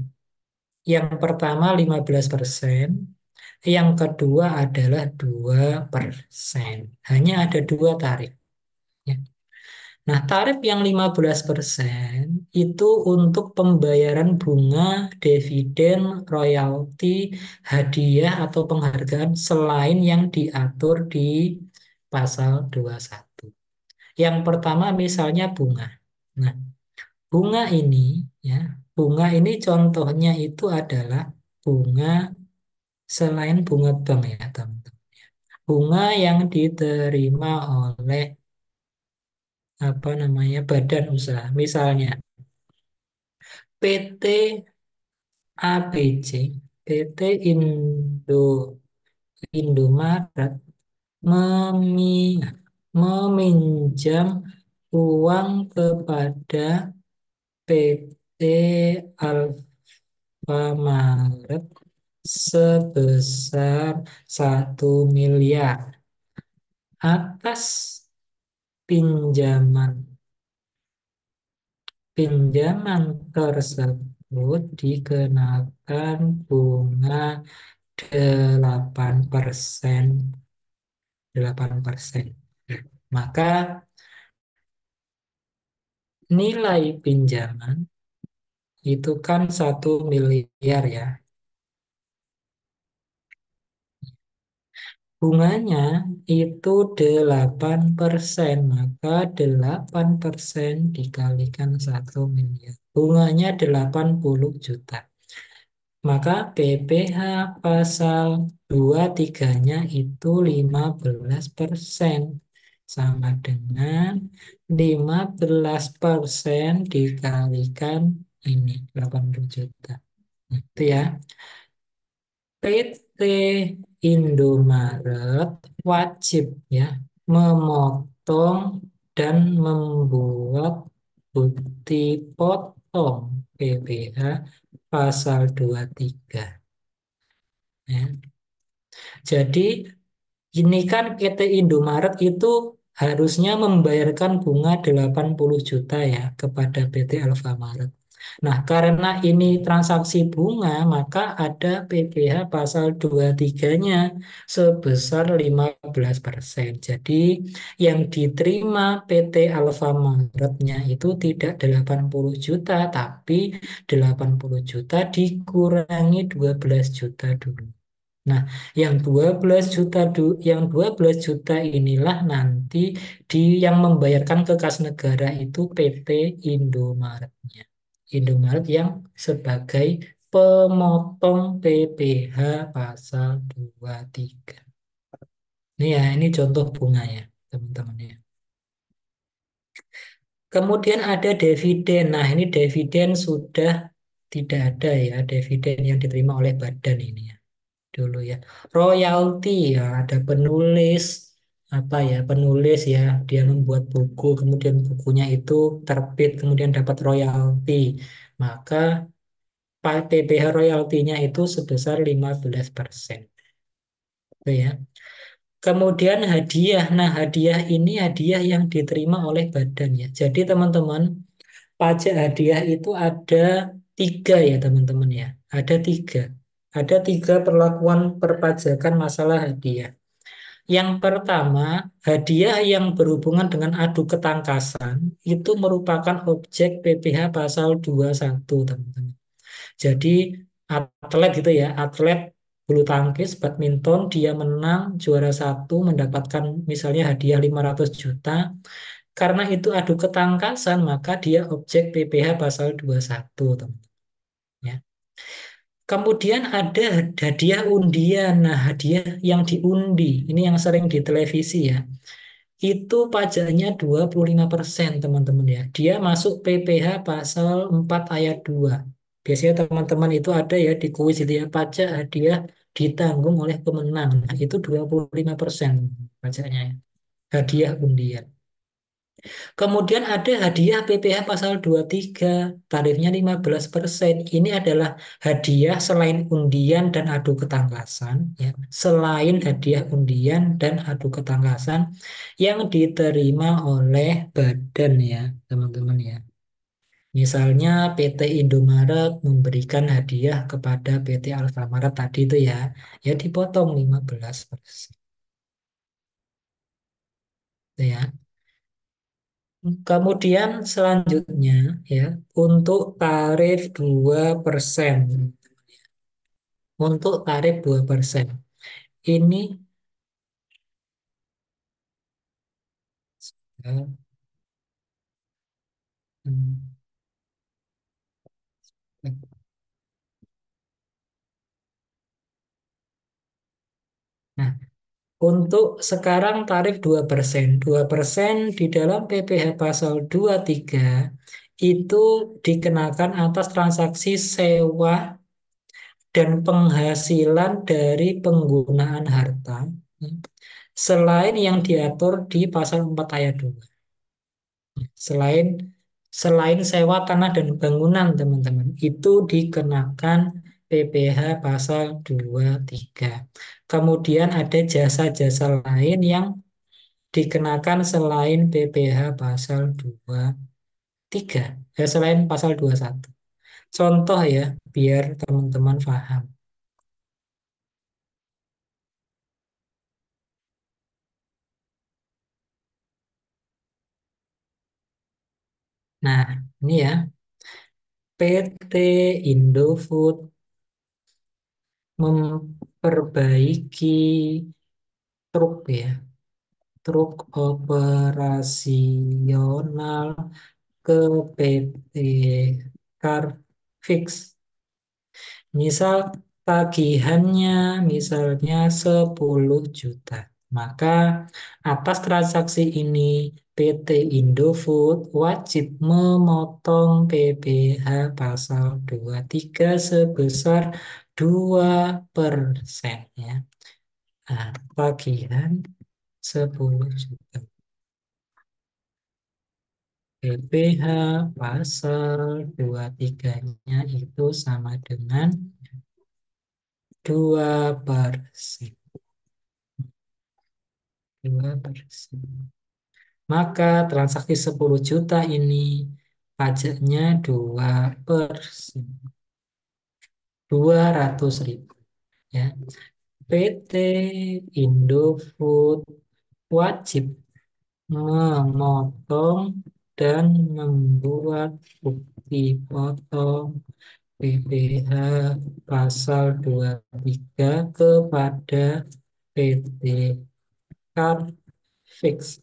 Yang pertama 15%, yang kedua adalah 2%. Hanya ada dua tarif. Ya. Nah, tarif yang 15% itu untuk pembayaran bunga, dividen, royalti, hadiah, atau penghargaan selain yang diatur di pasal 21. Yang pertama misalnya bunga. Nah, bunga ini ya, bunga ini contohnya itu adalah bunga selain bunga bank ya, teman-teman. Bunga yang diterima oleh apa namanya badan usaha. Misalnya PT ABC, PT Indomaret memi- meminjam uang kepada PT Alfamaret sebesar 1 miliar atas pinjaman pinjaman tersebut dikenakan bunga 8%. 8%. Maka nilai pinjaman itu kan 1 miliar ya. Bunganya itu 8%. Maka 8% dikalikan 1 miliar. Bunganya 80 juta. Maka PPh pasal 23-nya itu 15%. Sama dengan 15% dikalikan ini 80 juta. Itu ya. PT Indomaret wajib ya memotong dan membuat bukti potong PPh pasal 23 ya. Jadi ini kan PT Indomaret itu harusnya membayarkan bunga 80 juta ya kepada PT Alfamaret. Nah, karena ini transaksi bunga, maka ada PPh pasal 23-nya sebesar 15%. Jadi, yang diterima PT Alfamaretnya itu tidak 80 juta, tapi 80 juta dikurangi 12 juta dulu. Nah, yang 12 juta inilah nanti yang membayarkan ke kas negara itu PT Indomaretnya. Indomaret yang sebagai pemotong PPh pasal 23. Ini ya, ini contoh bunga ya, teman-teman ya. Kemudian ada dividen. Nah, ini dividen sudah tidak ada ya, dividen yang diterima oleh badan ini ya. Dulu ya. Royalti ya, ada penulis penulis ya, dia membuat buku, kemudian bukunya itu terbit, kemudian dapat royalti. Maka PPh royaltinya itu sebesar 15%. Itu ya. Kemudian hadiah. Nah, hadiah ini hadiah yang diterima oleh badan ya. Jadi teman-teman, pajak hadiah itu ada 3 ya teman-teman ya. Ada 3. Ada 3 perlakuan perpajakan masalah hadiah. Yang pertama, hadiah yang berhubungan dengan adu ketangkasan itu merupakan objek PPh pasal 21, teman-teman. Jadi atlet gitu ya, atlet bulu tangkis, badminton, dia menang juara 1 mendapatkan misalnya hadiah 500 juta. Karena itu adu ketangkasan, maka dia objek PPh pasal 21, teman-teman. Ya. Kemudian ada hadiah undian. Nah, hadiah yang diundi, ini yang sering di televisi ya. Itu pajaknya 25%, teman-teman ya. Dia masuk PPh pasal 4 ayat 2. Biasanya teman-teman itu ada ya di kuis itu ya, pajak hadiah ditanggung oleh pemenang. Nah, itu 25% pajaknya ya. Hadiah undian. Kemudian ada hadiah PPh pasal 23, tarifnya 15%. Ini adalah hadiah selain undian dan adu ketangkasan, ya. Selain hadiah undian dan adu ketangkasan yang diterima oleh badan, ya, teman-teman, ya. Misalnya PT Indomaret memberikan hadiah kepada PT Alfamaret tadi itu, ya, ya dipotong 15%. Itu, ya. Kemudian selanjutnya, ya, untuk tarif 2%. Untuk tarif 2%. Ini, ya, hmm, nah, untuk sekarang tarif 2%. 2% di dalam PPh pasal 23 itu dikenakan atas transaksi sewa dan penghasilan dari penggunaan harta, ya, selain yang diatur di pasal 4 ayat 2. Selain selain sewa tanah dan bangunan, teman-teman, itu dikenakan PPh pasal 23. Kemudian ada jasa-jasa lain yang dikenakan selain PPh pasal 23, selain pasal 21. Contoh, ya, biar teman-teman paham. Nah, ini, ya, PT Indofood memperbaiki truk, ya, truk operasional ke PT Carfix. Misal tagihannya misalnya 10 juta. Maka atas transaksi ini PT Indofood wajib memotong PPh pasal 23 sebesar 2%, ya. Nah, tagihan 10 juta. PPh pasal 23-nya itu sama dengan 2%. 2%. Maka transaksi 10 juta ini pajaknya 2%. 200.000. Ya. PT Indofood wajib memotong dan membuat bukti potong PPh pasal 23 kepada PT Carfix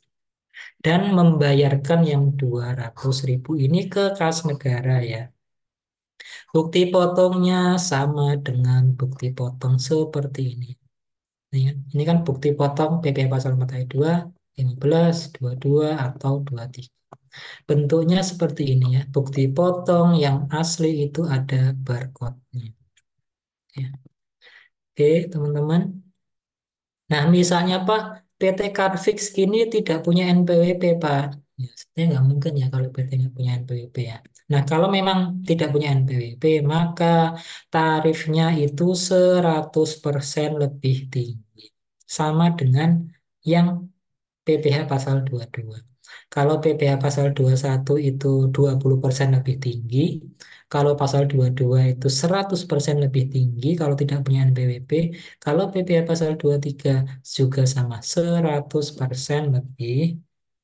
dan membayarkan yang 200.000 ini ke kas negara, ya. Bukti potongnya sama dengan bukti potong seperti ini. Ini kan bukti potong PPh pasal 4 ayat 2, 15, 22, atau 23. Bentuknya seperti ini, ya. Bukti potong yang asli itu ada barcode-nya. Ya. Oke, teman-teman. Nah, misalnya Pak, PT Carfix ini tidak punya NPWP, Pak. Ya, sebenarnya nggak mungkin, ya, kalau PT nggak punya NPWP, ya. Nah, kalau memang tidak punya NPWP, maka tarifnya itu 100% lebih tinggi. Sama dengan yang PPh pasal 22. Kalau PPh pasal 21 itu 20% lebih tinggi, kalau pasal 22 itu 100% lebih tinggi kalau tidak punya NPWP, kalau PPh pasal 23 juga sama 100% lebih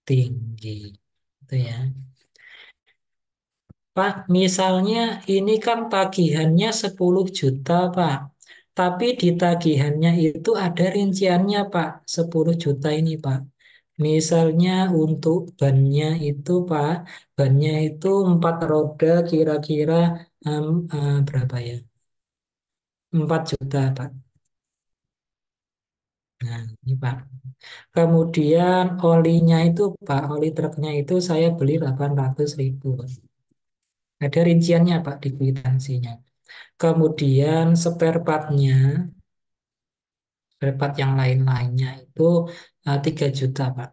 tinggi. Itu, ya. Pak, misalnya ini kan tagihannya 10 juta, Pak. Tapi di tagihannya itu ada rinciannya, Pak. 10 juta ini, Pak. Misalnya untuk bannya itu, Pak, bannya itu 4 roda kira-kira berapa, ya? 4 juta, Pak. Nah, ini, Pak. Kemudian olinya itu, Pak, oli truknya itu saya beli 800.000, Pak. Ada rinciannya, Pak, di kwitansinya. Kemudian spare part yang lain-lainnya itu 3 juta, Pak.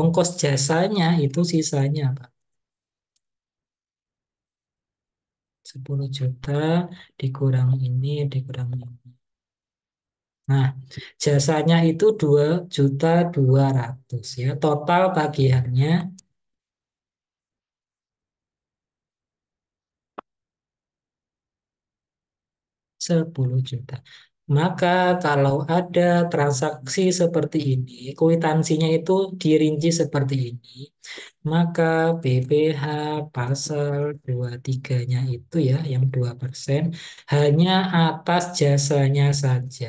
Ongkos jasanya itu sisanya, Pak. 10 juta dikurang ini, dikurang ini. Nah, jasanya itu 2.200.000 ya. Total tagihannya 10 juta. Maka kalau ada transaksi seperti ini, kwitansinya itu dirinci seperti ini, maka PPh pasal 23-nya itu ya, yang 2% hanya atas jasanya saja.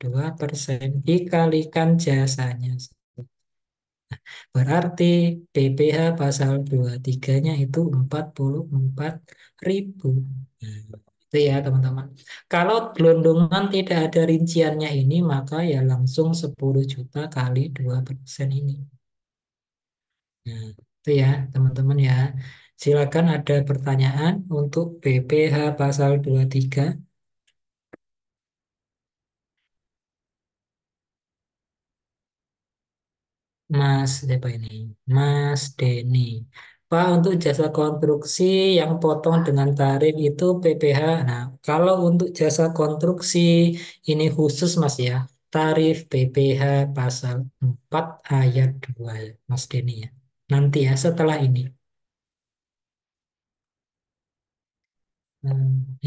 2% dikalikan jasanya. Berarti PPh pasal 23-nya itu 44.000. Nah, itu ya teman-teman. Kalau gelondongan tidak ada rinciannya ini, maka ya langsung 10 juta kali 2% ini. Nah, itu ya teman-teman ya. Silakan ada pertanyaan untuk PPh pasal 23. Mas, siapa ini? Mas Denny. Pak, untuk jasa konstruksi yang potong dengan tarif itu PPh. Nah, kalau untuk jasa konstruksi ini khusus Mas ya. Tarif PPh pasal 4 ayat 2 ya, Mas Denny ya. Nanti ya setelah ini.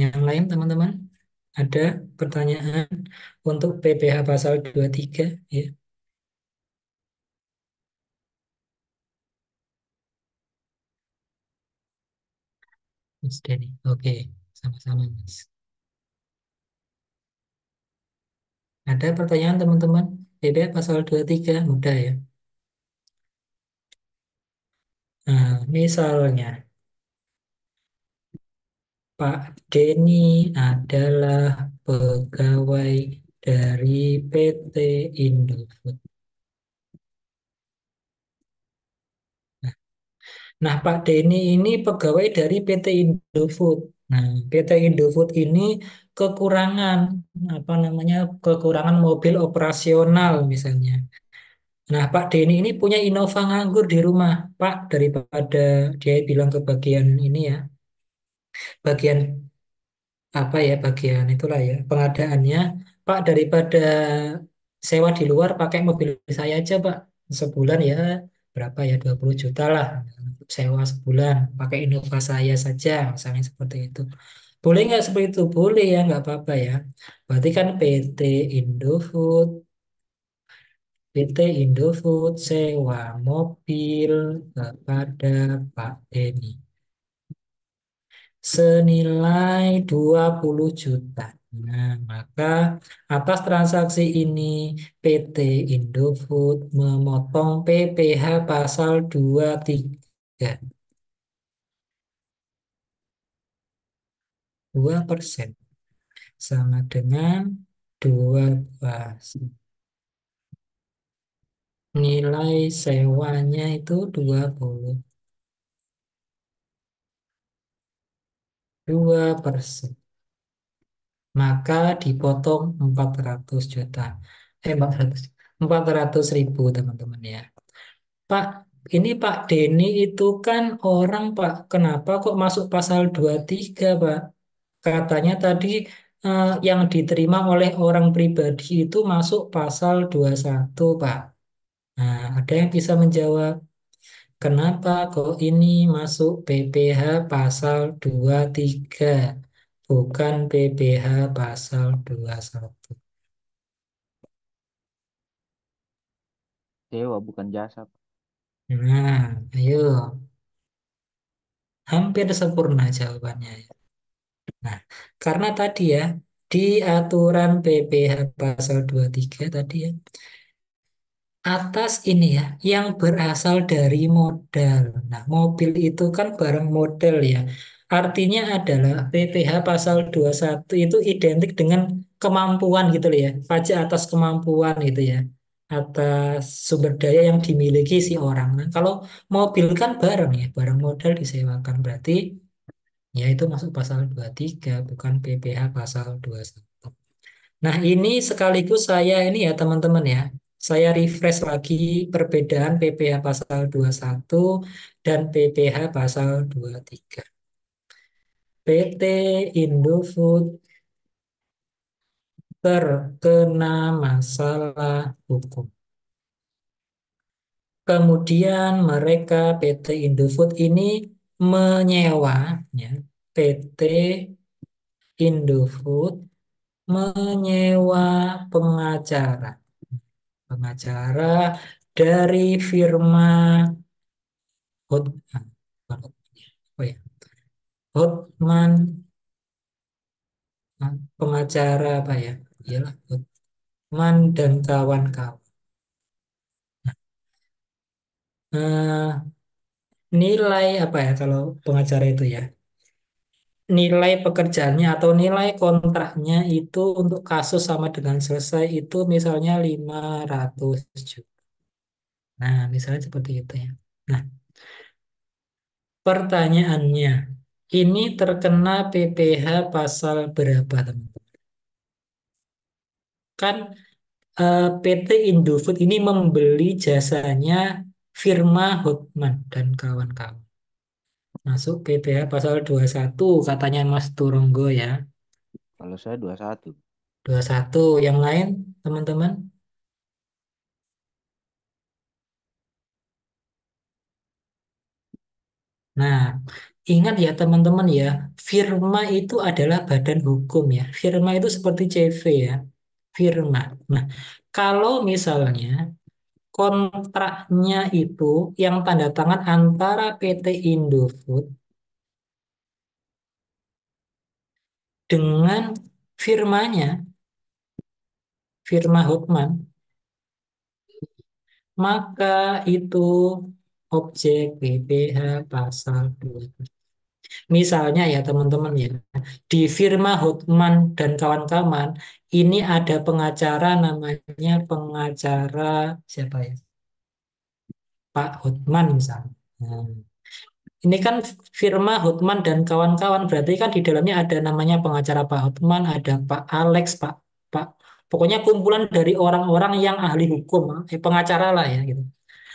Yang lain teman-teman? Ada pertanyaan untuk PPh pasal 23 ya, Mas Denny. Oke, sama-sama Mas. Ada pertanyaan teman-teman? PPh pasal 23 mudah ya. Nah, misalnya Pak Denny adalah pegawai dari PT Indofood. Nah, Pak Denny ini pegawai dari PT Indofood. Nah, PT Indofood ini kekurangan apa namanya? Kekurangan mobil operasional misalnya. Nah, Pak Denny ini punya Innova nganggur di rumah. Pak, daripada dia bilang ke bagian ini ya, bagian apa ya bagian itulah ya pengadaannya, Pak, daripada sewa di luar pakai mobil saya aja Pak, sebulan ya berapa ya, 20 juta lah untuk sewa sebulan, pakai Innova saya saja misalnya seperti itu. Boleh nggak seperti itu? Boleh ya, nggak apa-apa ya. Berarti kan Indofood PT Indofood sewa mobil kepada Pak Denny senilai 20 juta. Nah, maka atas transaksi ini PT Indofood memotong PPh pasal 23 2% sama dengan 12. Nilai sewanya itu 22%. Maka dipotong 400 juta. 400.000 teman-teman ya. Pak, ini Pak Denny itu kan orang Pak. Kenapa kok masuk pasal 23 Pak? Katanya tadi yang diterima oleh orang pribadi itu masuk pasal 21 Pak. Nah, ada yang bisa menjawab kenapa kok ini masuk PPh pasal 23 bukan PPh pasal 21? Sewa bukan jasa, Pak. Nah, ayo. Hampir sempurna jawabannya ya. Nah, karena tadi ya, di aturan PPh pasal 23 tadi ya, atas ini ya, yang berasal dari modal. Nah, mobil itu kan barang modal ya. Artinya adalah PPh pasal 21 itu identik dengan kemampuan gitu loh ya. Pajak atas kemampuan gitu ya. Atas sumber daya yang dimiliki si orang. Nah, kalau mobil kan barang ya, barang modal disewakan. Berarti ya itu masuk pasal 23 bukan PPh pasal 21. Nah, ini sekaligus saya ini ya teman-teman ya. Saya refresh lagi perbedaan PPh pasal 21 dan PPh pasal 23. PT Indofood terkena masalah hukum. Kemudian mereka PT Indofood ini menyewa, ya, PT Indofood menyewa pengacara, pengacara dari firma Hot, bukan Hotman, oh ya, Hotman, pengacara apa ya? Iyalah, Hotman dan kawan-kawan. Eh, Nilai apa ya kalau pengacara itu ya? Nilai pekerjaannya atau nilai kontraknya itu untuk kasus sama dengan selesai itu misalnya 500 juta. Nah, misalnya seperti itu ya. Nah, pertanyaannya, ini terkena PPh pasal berapa, teman? Kan PT Indofood ini membeli jasanya firma Hotman dan kawan-kawan. Masuk PPh pasal 21 katanya Mas Turunggo ya. Kalau saya 21. 21. Yang lain, teman-teman? Nah, ingat ya teman-teman ya, firma itu adalah badan hukum ya. Firma itu seperti CV ya, firma. Nah, kalau misalnya kontraknya itu yang tanda tangan antara PT Indofood dengan firmanya, firma Hotman, maka itu objek PPh pasal 2. Misalnya ya teman-teman ya, di firma Hotman dan kawan-kawan ini ada pengacara namanya pengacara siapa ya? Pak Hotman misalnya. Nah, ini kan firma Hotman dan kawan-kawan berarti kan di dalamnya ada namanya pengacara Pak Hotman, ada Pak Alex, Pak Pak pokoknya kumpulan dari orang-orang yang ahli hukum, pengacara lah ya gitu.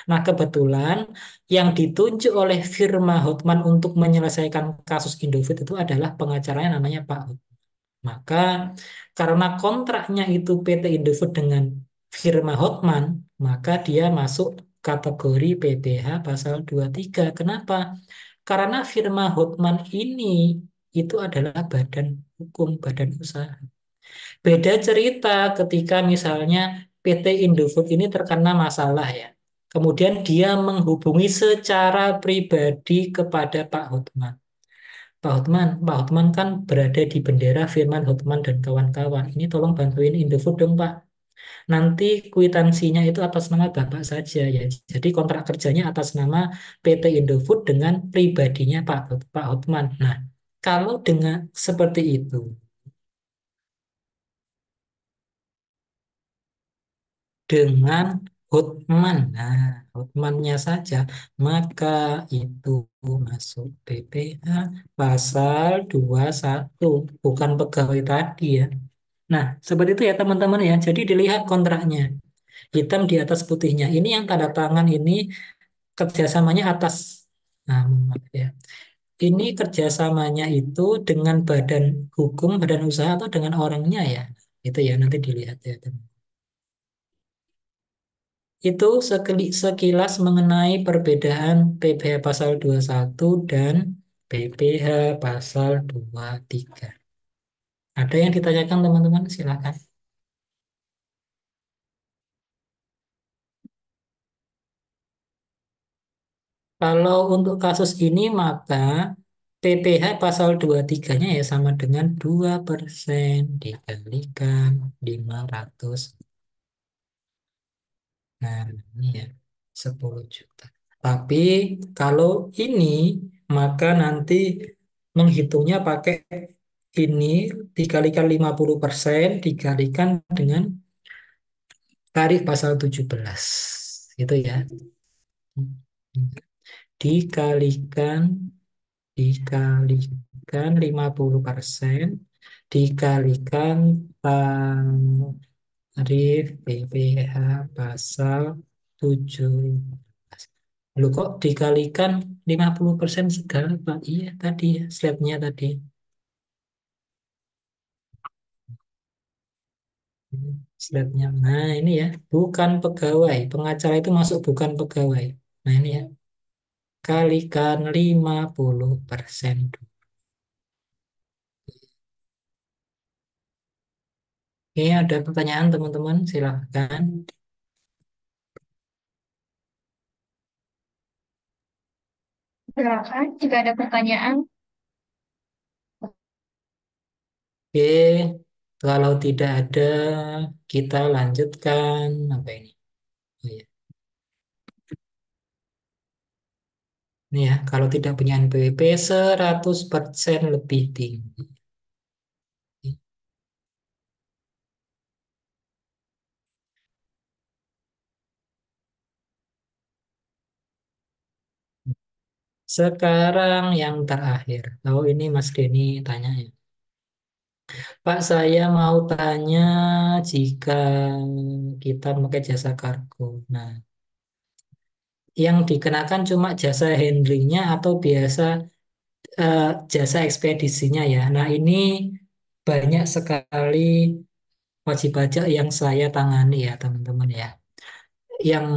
Nah, kebetulan yang ditunjuk oleh firma Hotman untuk menyelesaikan kasus Indofood itu adalah pengacaranya namanya Pak Hotman. Maka karena kontraknya itu PT Indofood dengan firma Hotman, maka dia masuk kategori PPh pasal 23. Kenapa? Karena firma Hotman ini itu adalah badan hukum, badan usaha. Beda cerita ketika misalnya PT Indofood ini terkena masalah ya. Kemudian dia menghubungi secara pribadi kepada Pak Hotman. Pak Hotman kan berada di bendera Firman Hotman dan kawan-kawan. Ini tolong bantuin Indofood dong Pak. Nanti kwitansinya itu atas nama Bapak saja ya. Jadi kontrak kerjanya atas nama PT Indofood dengan pribadinya Pak Hotman. Nah, kalau dengan seperti itu, dengan Hotman. Nah, Hotmannya saja, maka itu masuk PPh pasal 21, bukan pegawai tadi ya. Nah, seperti itu ya teman-teman ya. Jadi dilihat kontraknya, hitam di atas putihnya. Ini yang tanda tangan ini kerjasamanya atas, nah, maaf ya. Ini kerjasamanya itu dengan badan hukum, badan usaha atau dengan orangnya ya. Itu ya nanti dilihat ya teman. Itu sekilas mengenai perbedaan PPh pasal 21 dan PPh pasal 23. Ada yang ditanyakan teman-teman? Silakan. Kalau untuk kasus ini maka PPh pasal 23-nya ya sama dengan 2% dikalikan 500. Nah, ini ya 10 juta. Tapi kalau ini maka nanti menghitungnya pakai ini dikalikan 50% dikalikan dengan tarif pasal 17. Gitu ya. Dikalikan dikalikan 50% dikalikan Tarif PPh pasal 7. Lu kok dikalikan 50% segala, Pak? Iya, tadi ya, slide-nya tadi. Slide-nya. Nah, ini ya, bukan pegawai. Pengacara itu masuk bukan pegawai. Nah, ini ya, kalikan 50%. Oke, ada pertanyaan teman-teman? Silahkan. Silakan jika ada pertanyaan. Oke, kalau tidak ada, kita lanjutkan. Apa ini? Oh, iya. Ini ya, kalau tidak punya NPWP 100% lebih tinggi. Sekarang yang terakhir. Oh, ini Mas Denny tanya ya. Pak, saya mau tanya jika kita memakai jasa kargo. Nah, yang dikenakan cuma jasa handlingnya atau biasa eh, jasa ekspedisinya ya. Nah, ini banyak sekali wajib pajak yang saya tangani ya, teman-teman ya. Yang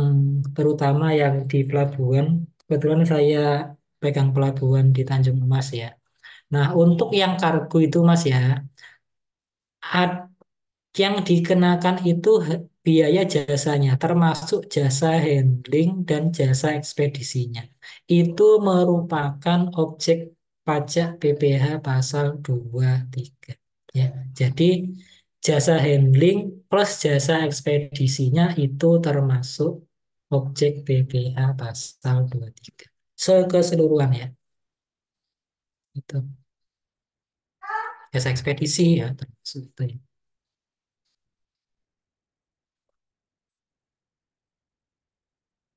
terutama yang di pelabuhan, kebetulan saya pegang pelabuhan di Tanjung Emas ya. Nah, untuk yang kargo itu Mas ya, yang dikenakan itu biaya jasanya, termasuk jasa handling dan jasa ekspedisinya. Itu merupakan objek pajak PPh pasal 23. Ya, jadi jasa handling plus jasa ekspedisinya itu termasuk objek PPh pasal 23. Keseluruhan ya, itu jasa ekspedisi ya termasuk itu ya.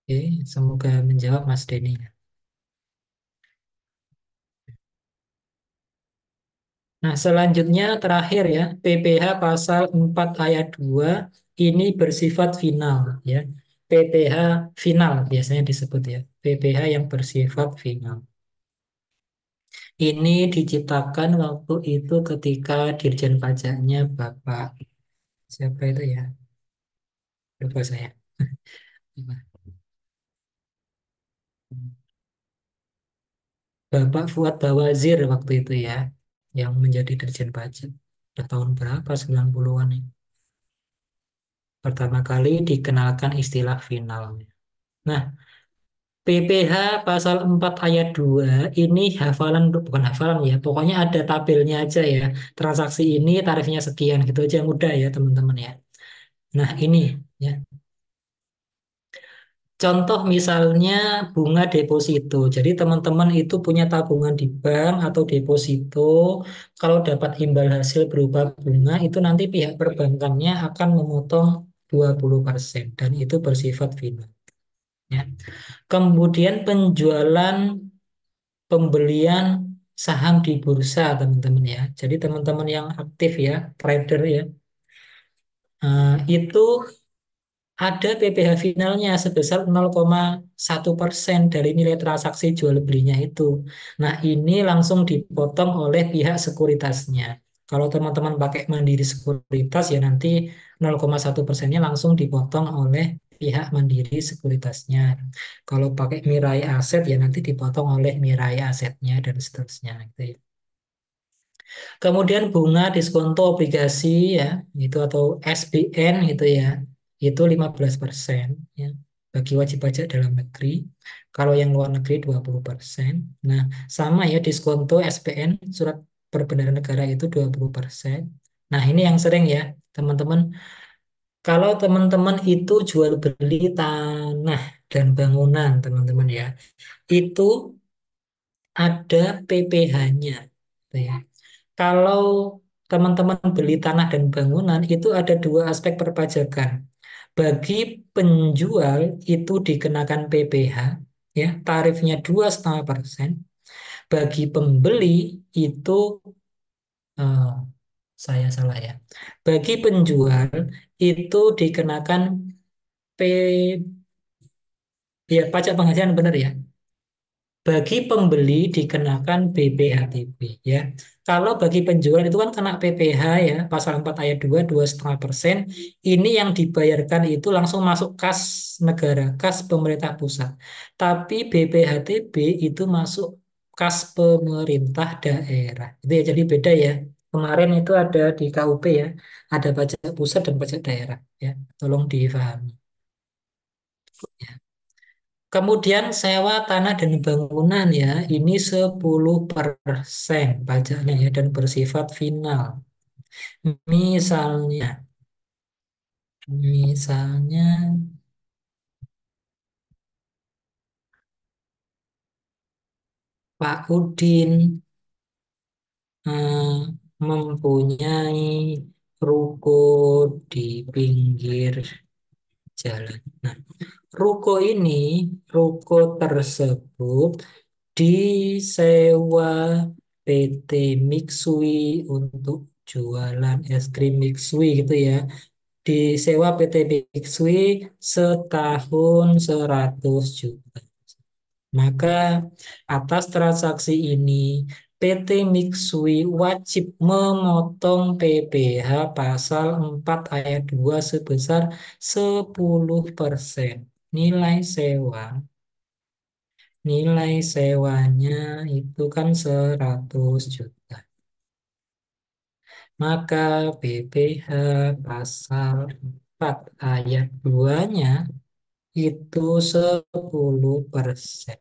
Oke, semoga menjawab Mas Denny. Nah, selanjutnya terakhir ya, PPh pasal 4 ayat 2 ini bersifat final ya. PPh final biasanya disebut ya. PPh yang bersifat final. Ini diciptakan waktu itu ketika Dirjen Pajaknya Bapak siapa itu ya? Lupa saya. Bapak Fuad Bawazir waktu itu ya, yang menjadi Dirjen Pajak. Udah tahun berapa? 90-an ya. Pertama kali dikenalkan istilah final. Nah, PPh pasal 4 ayat 2 ini hafalan, bukan hafalan ya, pokoknya ada tabelnya aja ya. Transaksi ini tarifnya sekian gitu aja mudah ya teman-teman ya. Nah ini ya, contoh misalnya bunga deposito. Jadi teman-teman itu punya tabungan di bank atau deposito. Kalau dapat imbal hasil berupa bunga itu nanti pihak perbankannya akan memotong 20% dan itu bersifat final. Ya. Kemudian penjualan pembelian saham di bursa teman-teman ya. Jadi teman-teman yang aktif ya, trader ya, itu ada PPh finalnya sebesar 0,1% dari nilai transaksi jual belinya itu. Nah, ini langsung dipotong oleh pihak sekuritasnya. Kalau teman-teman pakai Mandiri Sekuritas ya nanti 0,1%-nya langsung dipotong oleh pihak Mandiri Sekuritasnya. Kalau pakai Mirai Aset ya nanti dipotong oleh Mirai Asetnya dan seterusnya gitu ya. Kemudian bunga diskonto obligasi ya, itu atau SBN itu ya, itu 15% ya bagi wajib pajak dalam negeri. Kalau yang luar negeri 20%. Nah, sama ya diskonto SPN surat perbendaharaan negara itu 20%. Nah, ini yang sering ya, teman-teman. Kalau teman-teman itu jual beli tanah dan bangunan, teman-teman ya, itu ada PPh-nya. Kalau teman-teman beli tanah dan bangunan itu ada dua aspek perpajakan. Bagi penjual itu dikenakan PPh, ya tarifnya 2,5%. Bagi pembeli itu Saya salah ya. Bagi penjual itu dikenakan P, ya pajak penghasilan benar ya. Bagi pembeli dikenakan BPHTB ya. Kalau bagi penjual itu kan kena PPh ya, pasal 4 ayat 2, 2,5%. Ini yang dibayarkan itu langsung masuk kas negara, kas pemerintah pusat. Tapi BPHTB itu masuk kas pemerintah daerah. Itu ya, jadi beda ya. Kemarin itu ada di KUP ya, ada pajak pusat dan pajak daerah ya. Tolong difahami. Kemudian sewa tanah dan bangunan ya, ini 10% pajaknya ya dan bersifat final. Misalnya, misalnya Pak Udin eh, mempunyai ruko di pinggir jalan. Nah, ruko tersebut disewa PT Mitsui untuk jualan es krim Mitsui gitu ya. Disewa PT Mitsui setahun 100 juta. Maka atas transaksi ini PT Mitsui wajib memotong PPh pasal 4 ayat 2 sebesar 10%. Nilai sewa Nilai sewanya itu kan 100 juta. Maka PPh pasal 4 ayat 2-nya itu 10%.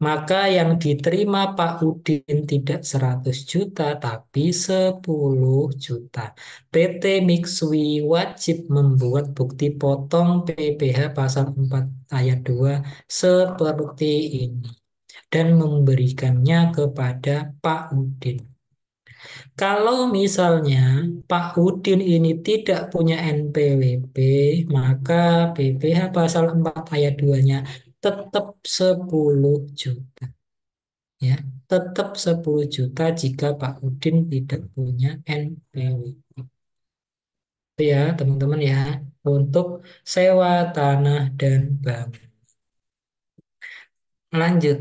Maka yang diterima Pak Udin tidak 100 juta tapi 10 juta. PT Mitsui wajib membuat bukti potong PPh pasal 4 ayat 2 seperti ini dan memberikannya kepada Pak Udin. Kalau misalnya Pak Udin ini tidak punya NPWP, maka PPh pasal 4 ayat 2-nya tetap 10 juta. Ya, tetap 10 juta jika Pak Udin tidak punya NPWP. Itu ya, teman-teman ya, untuk sewa tanah dan bangunan. Lanjut.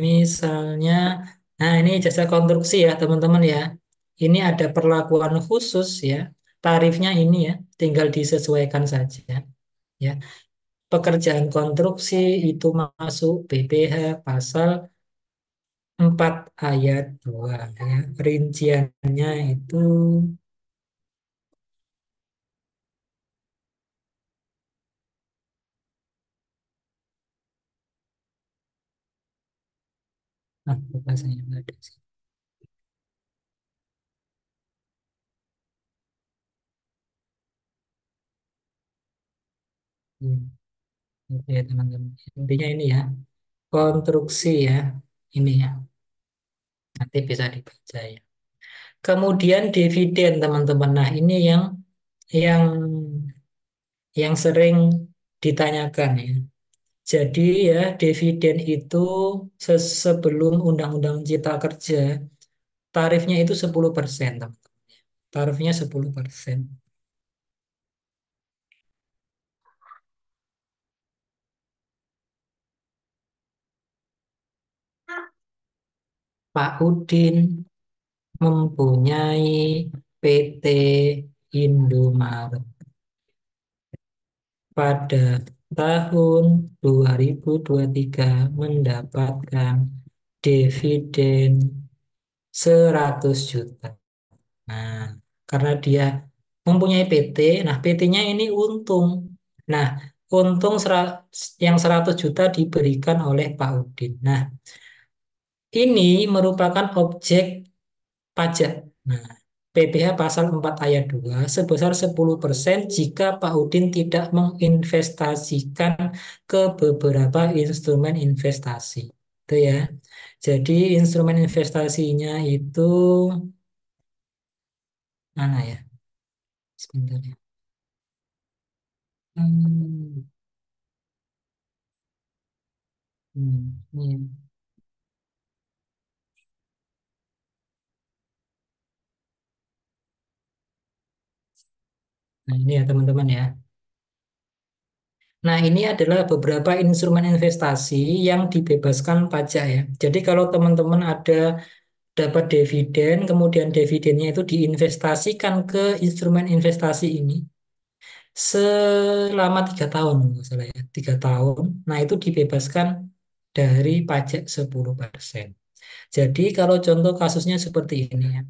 Misalnya, nah ini jasa konstruksi ya teman-teman ya. Ini ada perlakuan khusus ya. Tarifnya ini ya, tinggal disesuaikan saja ya. Pekerjaan konstruksi itu masuk PPh pasal 4 ayat 2 ya. Rinciannya itu lupa saya nggak ada sih. Hmm, oke teman-teman. Intinya ini ya, konstruksi ya. Ini ya. Nanti bisa dibaca ya. Kemudian dividen teman-teman. Nah, ini yang yang sering ditanyakan ya. Jadi ya dividen itu sebelum Undang-Undang Cipta Kerja tarifnya itu 10%, teman-teman. Tarifnya 10%. Pak Udin mempunyai PT Indomaret pada tahun 2023 mendapatkan dividen 100 juta. Nah, karena dia mempunyai PT, nah PT-nya ini untung. Nah, untung yang 100 juta diberikan oleh Pak Udin. Nah, ini merupakan objek pajak. Nah, PPh pasal 4 ayat 2 sebesar 10% jika Pak Udin tidak menginvestasikan ke beberapa instrumen investasi. Itu ya. Jadi instrumen investasinya itu mana ya? Sebentar ya. Hmm, ini. Nah, ini ya teman-teman ya. Nah, ini adalah beberapa instrumen investasi yang dibebaskan pajak ya. Jadi kalau teman-teman ada dapat dividen, kemudian dividennya itu diinvestasikan ke instrumen investasi ini selama 3 tahun, nggak salah ya, 3 tahun. Nah, itu dibebaskan dari pajak 10%. Jadi kalau contoh kasusnya seperti ini ya.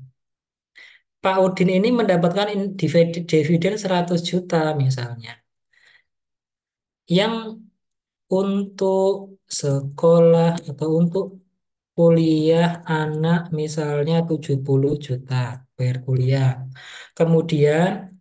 Pak Udin ini mendapatkan dividen 100 juta misalnya. Yang untuk sekolah atau untuk kuliah anak misalnya 70 juta bayar kuliah. Kemudian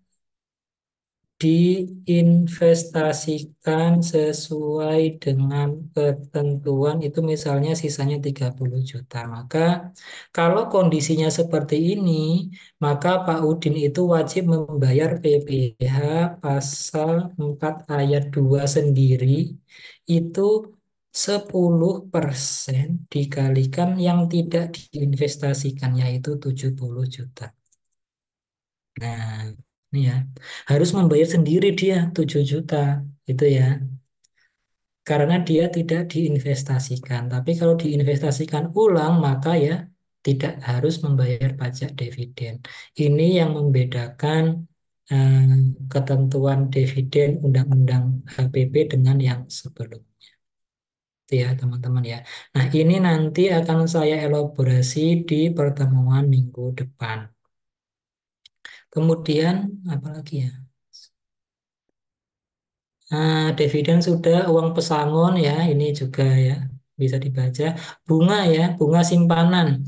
diinvestasikan sesuai dengan ketentuan itu misalnya sisanya 30 juta. Maka kalau kondisinya seperti ini, maka Pak Udin itu wajib membayar PPh pasal 4 ayat 2 sendiri itu 10% dikalikan yang tidak diinvestasikan yaitu 70 juta. Nah, ini ya, harus membayar sendiri dia 7 juta, gitu ya. Karena dia tidak diinvestasikan. Tapi kalau diinvestasikan ulang, maka ya tidak harus membayar pajak dividen. Ini yang membedakan ketentuan dividen Undang-Undang HPP dengan yang sebelumnya. Itu ya, teman-teman ya. Nah, ini nanti akan saya elaborasi di pertemuan minggu depan. Kemudian, apa lagi ya? Dividen sudah, uang pesangon ya, ini juga ya bisa dibaca. Bunga ya, bunga simpanan.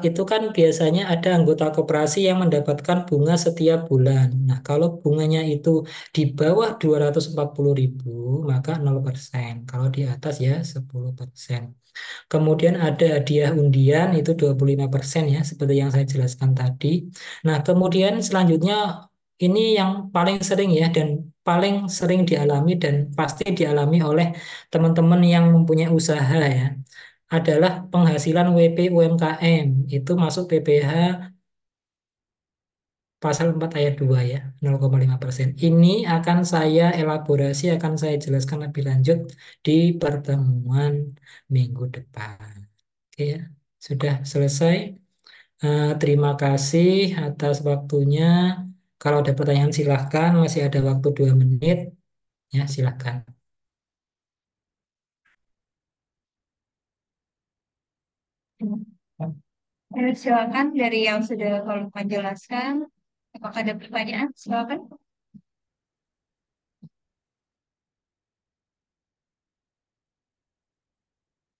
Itu kan biasanya ada anggota koperasi yang mendapatkan bunga setiap bulan. Nah, kalau bunganya itu di bawah 240.000, maka 0%. Kalau di atas ya 10%. Kemudian ada hadiah undian itu 25% ya, seperti yang saya jelaskan tadi. Nah, kemudian selanjutnya ini yang paling sering ya dan paling sering dialami dan pasti dialami oleh teman-teman yang mempunyai usaha ya, adalah penghasilan WP UMKM itu masuk PPh pasal 4 ayat 2 ya, 0,5%. Ini akan saya elaborasi, akan saya jelaskan lebih lanjut di pertemuan minggu depan. Oke ya, sudah selesai. Terima kasih atas waktunya. Kalau ada pertanyaan silahkan, masih ada waktu 2 menit. Ya, silahkan. Silakan dari yang sudah kalau menjelaskan. Apakah ada pertanyaan? Silakan.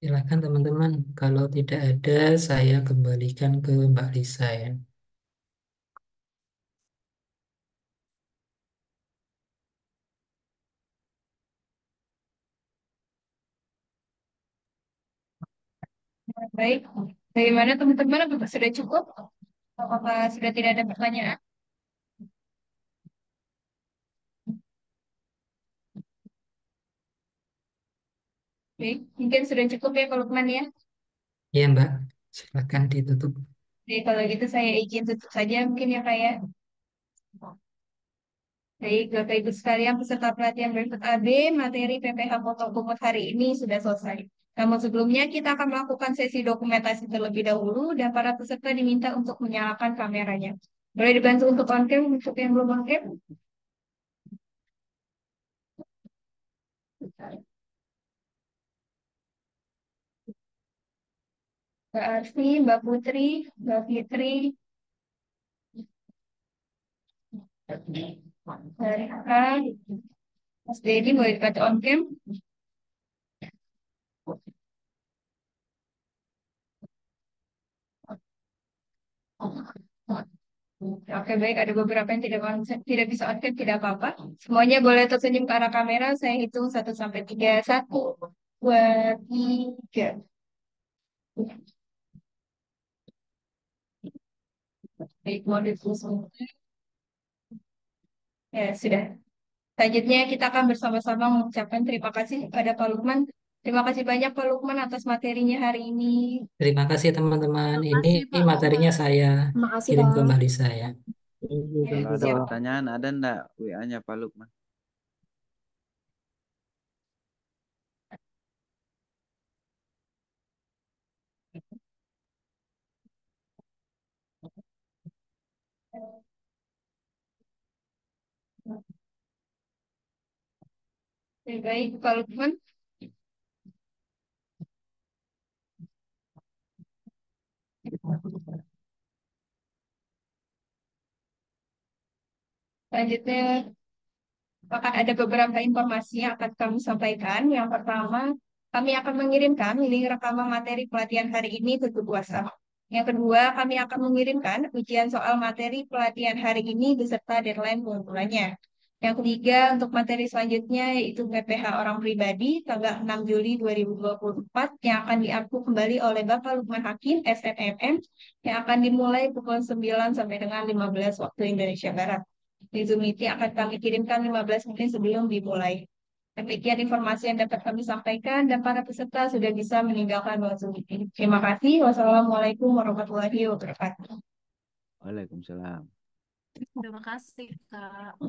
Silahkan teman-teman. Kalau tidak ada, saya kembalikan ke Mbak Lisa ya. Baik. Bagaimana teman-teman? Apakah sudah cukup? Apakah sudah tidak ada pertanyaan? Baik. Mungkin sudah cukup ya kalau Lukman ya. Ya Mbak, silahkan ditutup. Jadi kalau gitu saya izin tutup saja mungkin ya Kak ya. Baik, Bapak Ibu sekalian, peserta pelatihan Brevet AB, materi PPH Potong Kumut hari ini sudah selesai. Namun sebelumnya kita akan melakukan sesi dokumentasi terlebih dahulu dan para peserta diminta untuk menyalakan kameranya. Boleh dibantu untuk on cam untuk yang belum on cam? Mbak Arfi, Mbak Putri, Mbak Fitri, Mbak Rika, Mas Dedi, boleh dibantu on cam? Oke, baik. Ada beberapa yang tidak bisa on cam, tidak apa-apa. Semuanya boleh tersenyum ke arah kamera. Saya hitung 1 sampai 3. 1, 2, 3. Baik, mau ditulis. Ya, sudah. Selanjutnya kita akan bersama-sama mengucapkan terima kasih kepada Pak Lukman. Terima kasih banyak Pak Lukman atas materinya hari ini. Terima kasih teman-teman. Terima Ini kasih Pak materinya Lukman. saya Terima kasih, kirim ke Kak. Mbak Lisa ya. Ya, Kalau ada siap. pertanyaan, ada ndak WA-nya Pak Lukman? Oke, baik, Pak Lukman. Selanjutnya, akan ada beberapa informasi yang akan kami sampaikan. Yang pertama, kami akan mengirimkan link rekaman materi pelatihan hari ini ke grup WhatsApp. Yang kedua, kami akan mengirimkan ujian soal materi pelatihan hari ini beserta deadline pengumpulannya. Yang ketiga, untuk materi selanjutnya yaitu PPH orang pribadi tanggal 6 Juli 2024 yang akan diupload kembali oleh Bapak Lukman Hakim, SNMM, yang akan dimulai pukul 9 sampai dengan 15 waktu Indonesia Barat. Di Zoom meeting akan kami kirimkan 15 menit sebelum dimulai. Demikian informasi yang dapat kami sampaikan dan para peserta sudah bisa meninggalkan ruang Zoom meeting. Terima kasih. Wassalamualaikum warahmatullahi wabarakatuh. Waalaikumsalam. Terima kasih, Kak.